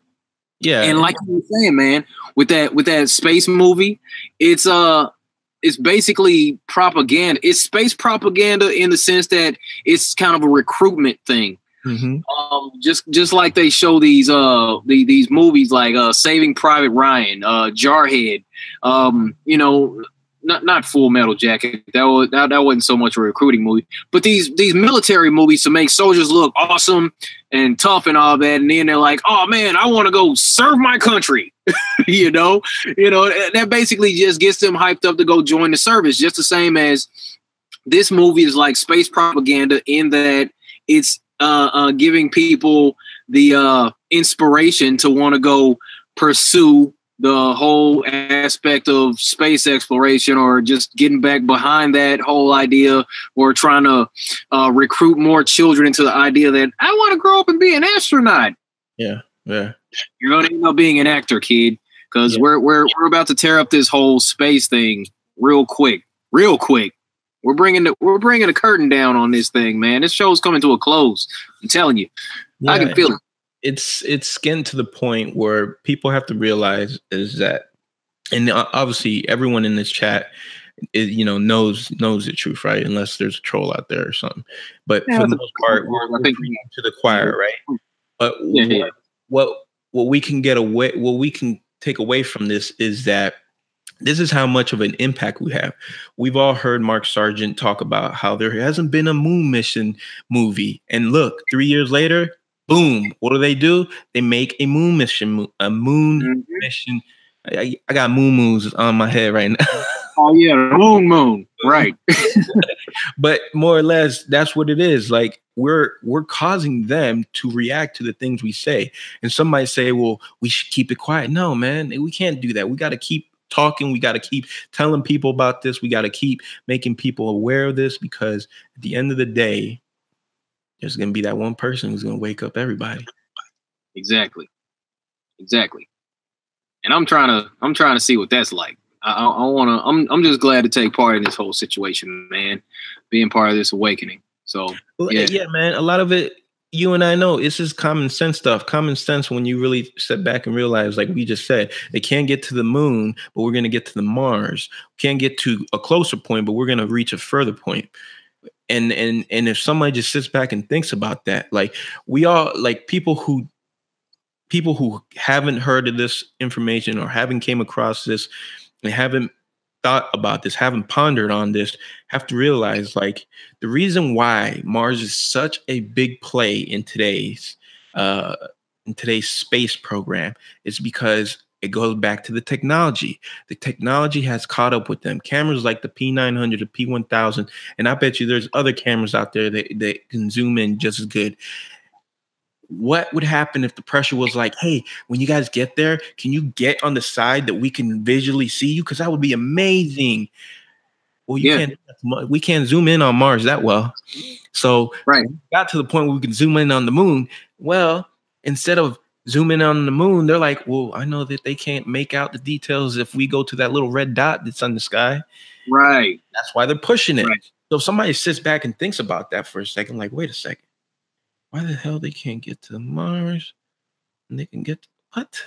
Yeah, and like you were saying, man, with that space movie, it's basically propaganda. It's space propaganda in the sense that it's kind of a recruitment thing. Mm-hmm. Just like they show these movies like Saving Private Ryan, Jarhead, you know, not Full Metal Jacket. That wasn't so much a recruiting movie, but these military movies to make soldiers look awesome and tough and all that, and then they're like, oh man, I want to go serve my country. you know, that basically just gets them hyped up to go join the service. Just the same as this movie is like space propaganda in that it's giving people the inspiration to want to go pursue the whole aspect of space exploration, or just getting back behind that whole idea, or trying to recruit more children into the idea that I want to grow up and be an astronaut. Yeah. You're going to end up being an actor, kid, because we're about to tear up this whole space thing real quick. We're bringing the curtain down on this thing, man. This show's coming to a close. I'm telling you, I can feel it. It's getting to the point where people have to realize is that, and obviously everyone in this chat, knows the truth, right? Unless there's a troll out there or something. But for the most part, we're preaching to the choir, right? But what we can take away from this is that this is how much of an impact we have. We've all heard Mark Sargent talk about how there hasn't been a moon mission movie, and look, 3 years later. Boom. What do? They make a moon mission. Mission. I got moons on my head right now. Oh, yeah. Moon. Right. But more or less, that's what it is. Like, we're causing them to react to the things we say. And some might say, well, we should keep it quiet. No, man, we can't do that. We got to keep talking. We got to keep telling people about this. We got to keep making people aware of this, because at the end of the day, there's going to be that one person who's going to wake up everybody. Exactly. And I'm trying to see what that's like. I'm just glad to take part in this whole situation, man, being part of this awakening. So, yeah, man, a lot of it, you and I know, it's just common sense stuff. Common sense when you really step back and realize, like we just said, they can't get to the moon, but we're going to get to the Mars. Can't get to a closer point, but we're going to reach a further point. And if somebody just sits back and thinks about that, like we all, like people who haven't heard of this information or haven't came across this and haven't thought about this, haven't pondered on this, have to realize, like, the reason why Mars is such a big play in today's space program is because it goes back to the technology. The technology has caught up with them. Cameras like the P900, the P1000, and I bet you there's other cameras out there that can zoom in just as good. What would happen if the pressure was like, hey, when you guys get there, can you get on the side that we can visually see you? Because that would be amazing. Well, we can't zoom in on Mars that well. So right. We got to the point where we can zoom in on the moon. Well, instead of zoom in on the moon, they're like, well, I know that they can't make out the details if we go to that little red dot that's on the sky. Right. That's why they're pushing it. Right. So if somebody sits back and thinks about that for a second, like, wait a second, why the hell they can't get to Mars and they can get to what?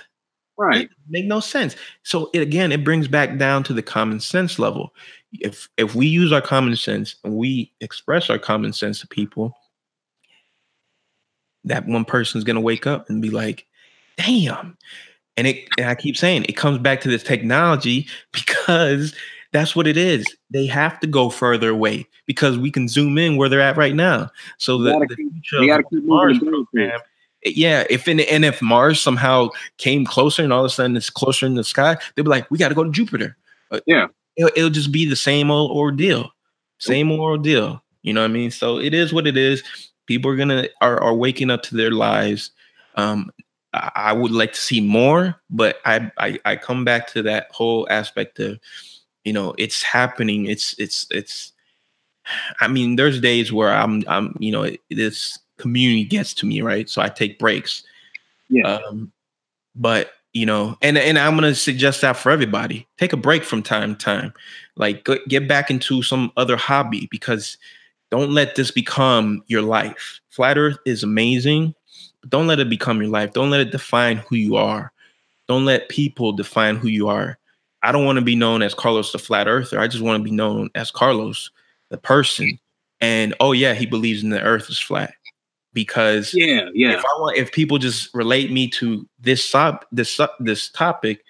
Right. That make no sense. So it brings back down to the common sense level. If we use our common sense and we express our common sense to people, that one person's going to wake up and be like, damn, And I keep saying it comes back to this technology because that's what it is. They have to go further away because we can zoom in where they're at right now. So the future of the Mars program, yeah, if Mars somehow came closer and all of a sudden it's closer in the sky, they'll be like, we got to go to Jupiter. Yeah. It'll just be the same old ordeal. Same old ordeal. You know what I mean? So it is what it is. People are waking up to their lives. I would like to see more, but I come back to that whole aspect of, you know, it's happening. It's I mean, there's days where I'm you know, this community gets to me, right? So I take breaks. Yeah. But you know, and I'm gonna suggest that for everybody. Take a break from time to time. Like get back into some other hobby, because don't let this become your life. Flat Earth is amazing, but don't let it become your life. Don't let it define who you are. Don't let people define who you are. I don't want to be known as Carlos the Flat Earther. I just want to be known as Carlos, the person. And oh yeah, he believes in the Earth is flat. Because if people just relate me to this topic,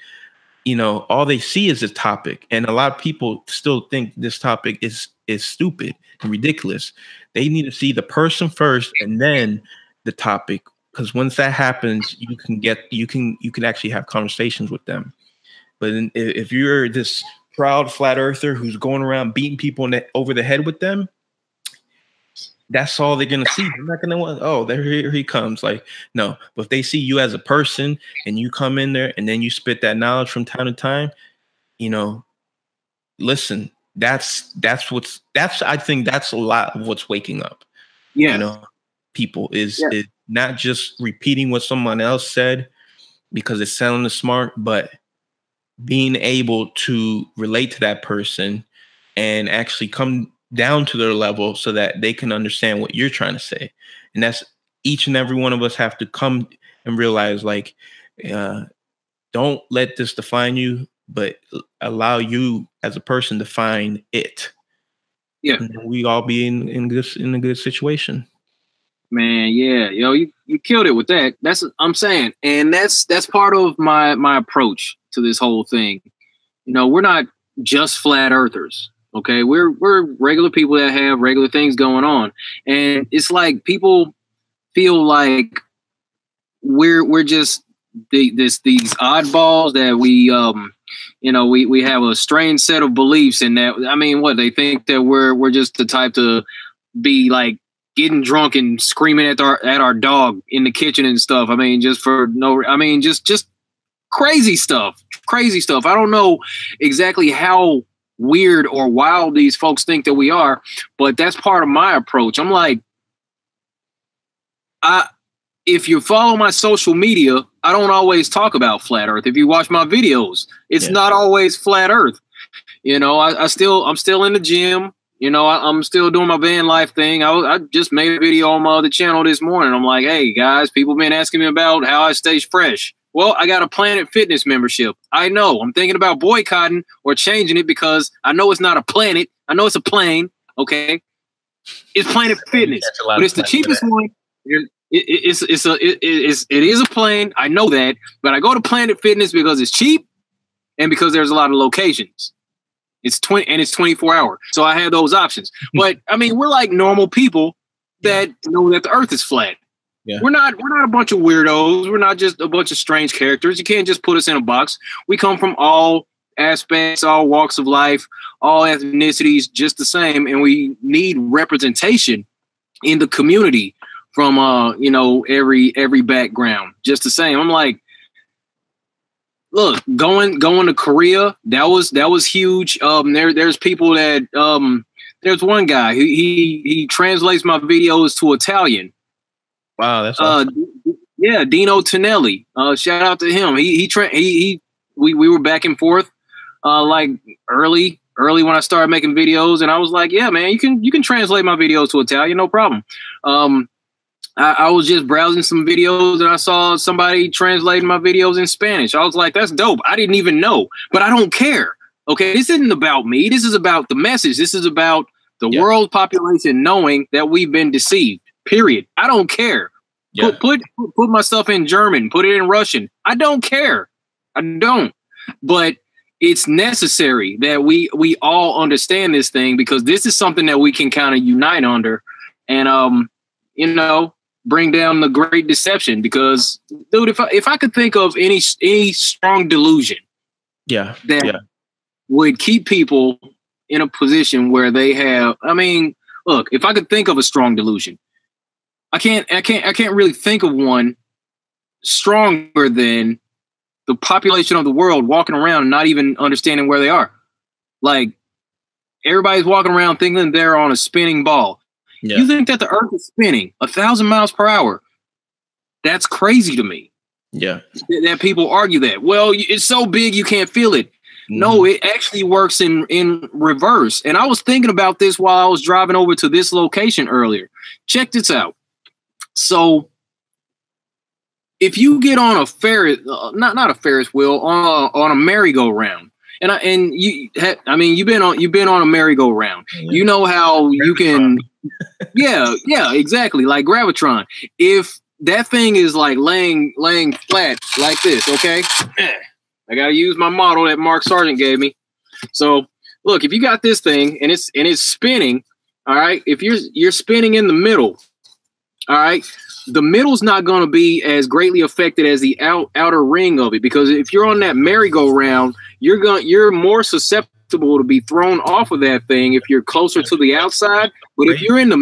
you know, all they see is this topic, and a lot of people still think this topic is stupid and ridiculous. They need to see the person first and then the topic, because once that happens, you can actually have conversations with them. But if you're this proud flat earther who's going around beating people over the head with them, that's all they're gonna see. They're not gonna want, oh, here he comes. Like, no. But if they see you as a person and you come in there and then you spit that knowledge from time to time, you know, listen, I think that's a lot of what's waking up. Yeah. You know, people is not just repeating what someone else said because it's sounding smart, but being able to relate to that person and actually come down to their level so that they can understand what you're trying to say. And that's each and every one of us have to come and realize, like, don't let this define you, but allow you as a person to define it. Yeah. And we all be in a good situation. Man, yeah. Yo, you killed it with that. That's what I'm saying. And that's part of my approach to this whole thing. You know, we're not just flat earthers. Okay, we're regular people that have regular things going on, and it's like people feel like we're just these oddballs that we have a strange set of beliefs, and that, I mean, what they think that we're just the type to be like getting drunk and screaming at our dog in the kitchen and stuff. I mean, just crazy stuff. I don't know exactly how weird or wild these folks think that we are, but that's part of my approach. I'm like, if you follow my social media, I don't always talk about flat earth. If you watch my videos, it's not always flat earth. You know, I'm still in the gym. You know, I'm still doing my van life thing. I just made a video on my other channel this morning. I'm like, hey guys, people been asking me about how I stay fresh. Well, I got a Planet Fitness membership. I know. I'm thinking about boycotting or changing it because I know it's not a planet. I know it's a plane. Okay, it's Planet Fitness, but it's the cheapest one. It is a plane. I know that, but I go to Planet Fitness because it's cheap and because there's a lot of locations. It's 24 hour, so I have those options. But I mean, we're like normal people that know that the Earth is flat. Yeah. We're not a bunch of weirdos. We're not just a bunch of strange characters. You can't just put us in a box. We come from all aspects, all walks of life, all ethnicities, just the same. And we need representation in the community from every background, just the same. I'm like, look, going to Korea, that was huge. There's people that there's one guy who he translates my videos to Italian. Wow, that's awesome. Yeah, Dino Tonelli. Shout out to him. We were back and forth like early when I started making videos, and I was like, yeah, man, you can translate my videos to Italian, no problem. I was just browsing some videos and I saw somebody translating my videos in Spanish. I was like, that's dope. I didn't even know, but I don't care. Okay, this isn't about me. This is about the message. This is about the world population knowing that we've been deceived. Period. I don't care. Yeah. Put my stuff in German. Put it in Russian. I don't care. I don't. But it's necessary that we all understand this thing, because this is something that we can kind of unite under, and bring down the great deception. Because, dude, if I could think of any strong delusion, that would keep people in a position where they have. I mean, look, if I could think of a strong delusion, I can't really think of one stronger than the population of the world walking around and not even understanding where they are. Like, everybody's walking around thinking they're on a spinning ball. Yeah. You think that the earth is spinning 1,000 miles per hour? That's crazy to me. Yeah. That people argue that. Well, it's so big you can't feel it. Mm-hmm. No, it actually works in reverse. And I was thinking about this while I was driving over to this location earlier. Check this out. So, if you get on a Ferris, not a Ferris wheel, on a merry-go-round, you've been on a merry-go-round. Yeah. You know how you can, yeah, exactly, like Gravitron. If that thing is like laying flat like this, okay, I gotta use my model that Mark Sargent gave me. So look, if you got this thing and it's spinning, all right, if you're spinning in the middle, all right, the middle's not going to be as greatly affected as the outer ring of it, because if you're on that merry-go-round, you're more susceptible to be thrown off of that thing if you're closer to the outside. But if you're in the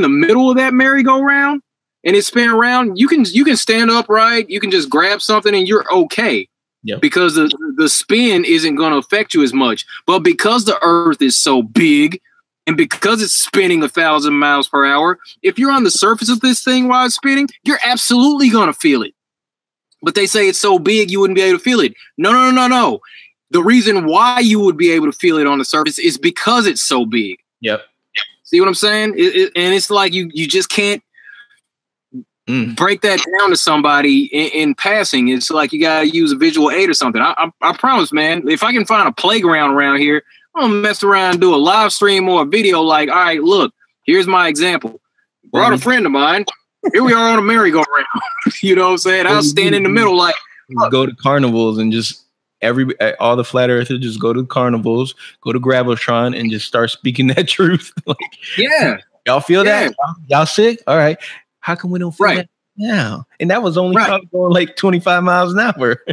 middle of that merry-go-round and it's spinning around, you can stand upright, you can just grab something and you're okay. Yep. Because the spin isn't going to affect you as much. But because the earth is so big, and because it's spinning 1,000 miles per hour, if you're on the surface of this thing while it's spinning, you're absolutely going to feel it. But they say it's so big you wouldn't be able to feel it. No. The reason why you would be able to feel it on the surface is because it's so big. Yep. See what I'm saying? And it's like you just can't break that down to somebody in passing. It's like you got to use a visual aid or something. I promise, man, if I can find a playground around here, I'm going to mess around and do a live stream or a video like, all right, look, here's my example. Brought a friend of mine. Here we are on a merry-go-round. You know what I'm saying? I'll stand in the middle like, look. Go to carnivals and just all the flat earthers just go to carnivals, go to Gravitron and just start speaking that truth. Like, yeah. Y'all feel that? Y'all sick? All right. How come we don't feel that now? And that was only probably going like 25 miles an hour.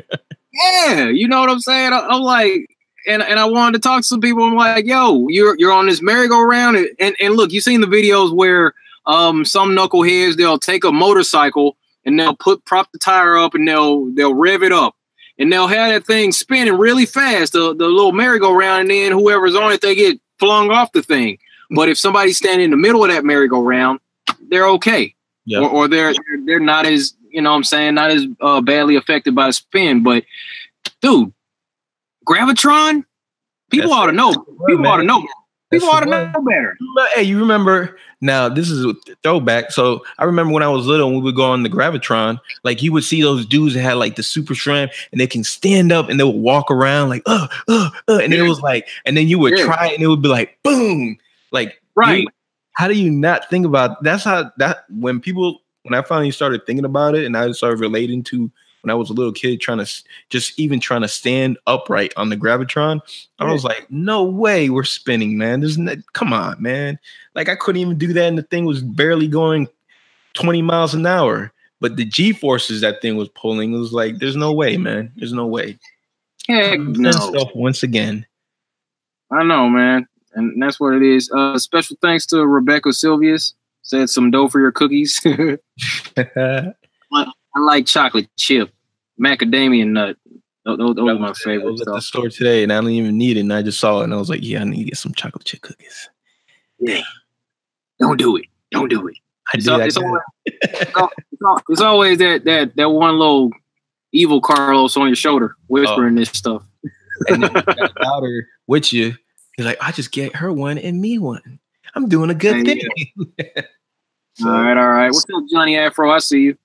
Yeah. You know what I'm saying? I'm like, And I wanted to talk to some people. I'm like, yo, you're on this merry-go-round. And look, you've seen the videos where some knuckleheads, they'll take a motorcycle and they'll prop the tire up and they'll rev it up. And they'll have that thing spinning really fast, the little merry-go-round, and then whoever's on it, they get flung off the thing. But if somebody's standing in the middle of that merry-go-round, they're okay. Yep. Or they're not as, you know what I'm saying, not as badly affected by the spin. But, dude, Gravitron? People ought to know. People ought to know. People ought to know better. Hey, you remember? Now, this is a throwback. So I remember when I was little and we would go on the Gravitron, like you would see those dudes that had like the super strength and they can stand up and they would walk around like, and then it was like, and then you would try and it would be like, boom. Like, right. How do you not think about that's how that when I finally started thinking about it and I started relating to when I was a little kid trying to stand upright on the Gravitron, I was like, no way we're spinning, man. Come on, man. Like I couldn't even do that and the thing was barely going 20 miles an hour. But the G-forces that thing was pulling, it was like, there's no way, man. There's no way. Heck no. Once again. I know, man. And that's what it is. Special thanks to Rebecca Silvius. Said some dough for your cookies. I like chocolate chip, macadamia nut. Those are my favorites. I was at the store today and I didn't even need it. And I just saw it and I was like, yeah, I need to get some chocolate chip cookies. Yeah. Don't do it. It's always that one little evil Carlos on your shoulder whispering this stuff. And then you got a daughter with you. He's like, I just get her one and me one. I'm doing a good thing. So, all right. What's up, Johnny Afro? I see you.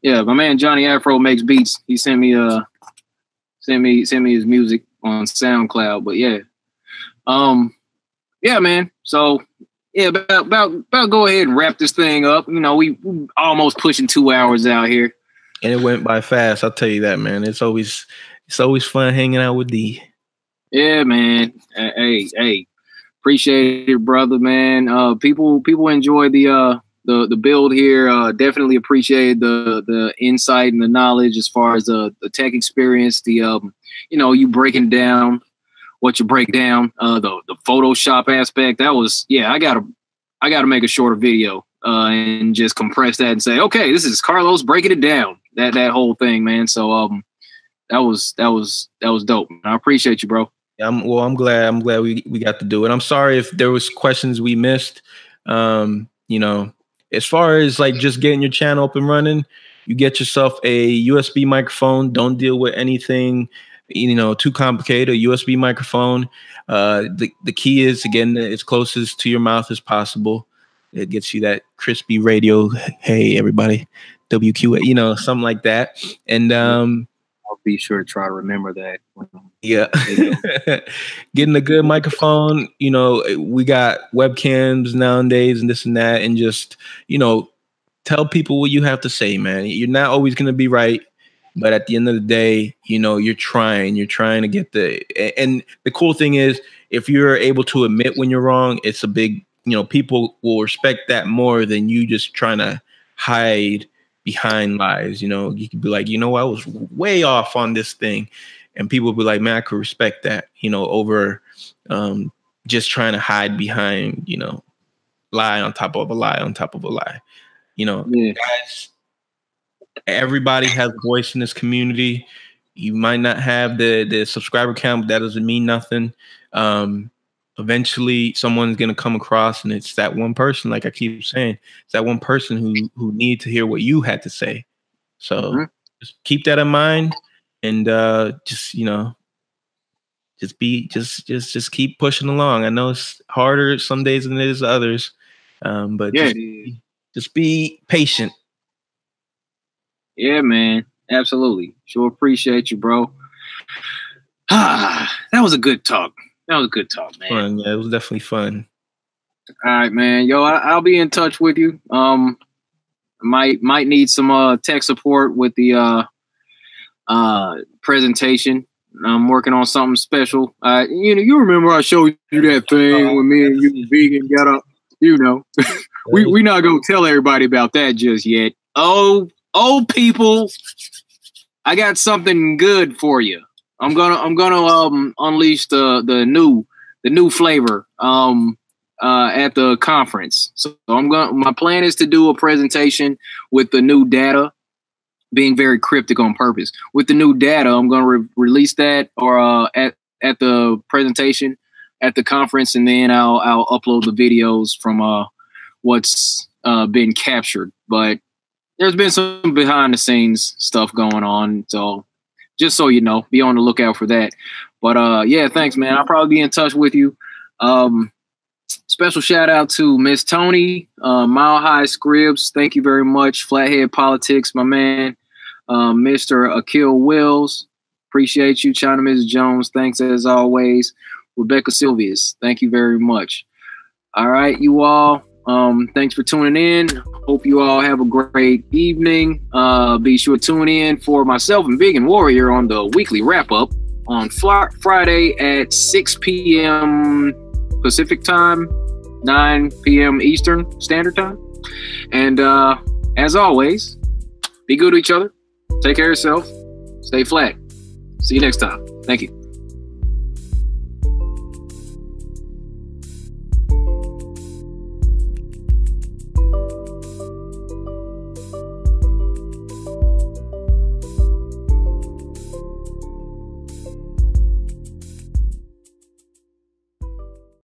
Yeah, my man Johnny Afro makes beats. He sent me his music on SoundCloud. But yeah, yeah, man. So yeah, about go ahead and wrap this thing up. You know, we almost pushing 2 hours out here. And it went by fast. I'll tell you that, man. It's always fun hanging out with D. Yeah, man. Hey, appreciate it, brother, man. People enjoy the build here. Definitely appreciate the insight and the knowledge as far as the tech experience. You breaking down what you break down. The Photoshop aspect. That was, yeah. I gotta make a shorter video and just compress that and say, okay, this is Carlos breaking it down. That whole thing, man. So that was dope. I appreciate you, bro. I'm glad we got to do it. I'm sorry if there was questions we missed. As far as like just getting your channel up and running, you get yourself a USB microphone. Don't deal with anything, too complicated. A USB microphone. The key is to get it as closest to your mouth as possible. It gets you that crispy radio. Hey, everybody, WQ, something like that. And I'll be sure to try to remember that. Yeah. Getting a good microphone. We got webcams nowadays and this and that, and just, tell people what you have to say, man. You're not always going to be right, but at the end of the day, you're trying to get and the cool thing is, if you're able to admit when you're wrong, it's a big, people will respect that more than you just trying to hide behind lies. You could be like, I was way off on this thing, and people will be like, man, I could respect that, over just trying to hide behind, lie on top of a lie on top of a lie. Guys, everybody has a voice in this community. You might not have the subscriber count, but that doesn't mean nothing. Eventually someone's going to come across, and it's that one person, like I keep saying, it's that one person who need to hear what you had to say. So just keep that in mind, and just keep pushing along. I know it's harder some days than it is others, but just be patient. Yeah, man. Absolutely. Sure appreciate you, bro. That was a good talk. That was a good talk, man. Fun. Yeah, it was definitely fun. All right, man. Yo, I'll be in touch with you. Might need some tech support with the presentation. I'm working on something special. You remember I showed you that thing when me and you vegan got up. We not gonna tell everybody about that just yet. Oh, people, I got something good for you. I'm gonna unleash the new flavor at the conference. So my plan is to do a presentation with the new data, being very cryptic on purpose. With the new data, I'm gonna release that or at the presentation at the conference, and then I'll upload the videos from what's been captured. But there's been some behind the scenes stuff going on, so just so you know, be on the lookout for that. But yeah, thanks, man. I'll probably be in touch with you. Special shout out to Miss Tony, Mile High Scribs. Thank you very much. Flathead Politics, my man. Mr. Akil Wills, appreciate you. China Mrs. Jones, thanks as always. Rebecca Silvius, thank you very much. All right, you all. Thanks for tuning in. Hope you all have a great evening. Be sure to tune in for myself and Vegan Warrior on the weekly wrap-up on Friday at 6 p.m. Pacific time, 9 p.m. Eastern Standard Time. And as always, be good to each other. Take care of yourself. Stay flat. See you next time. Thank you.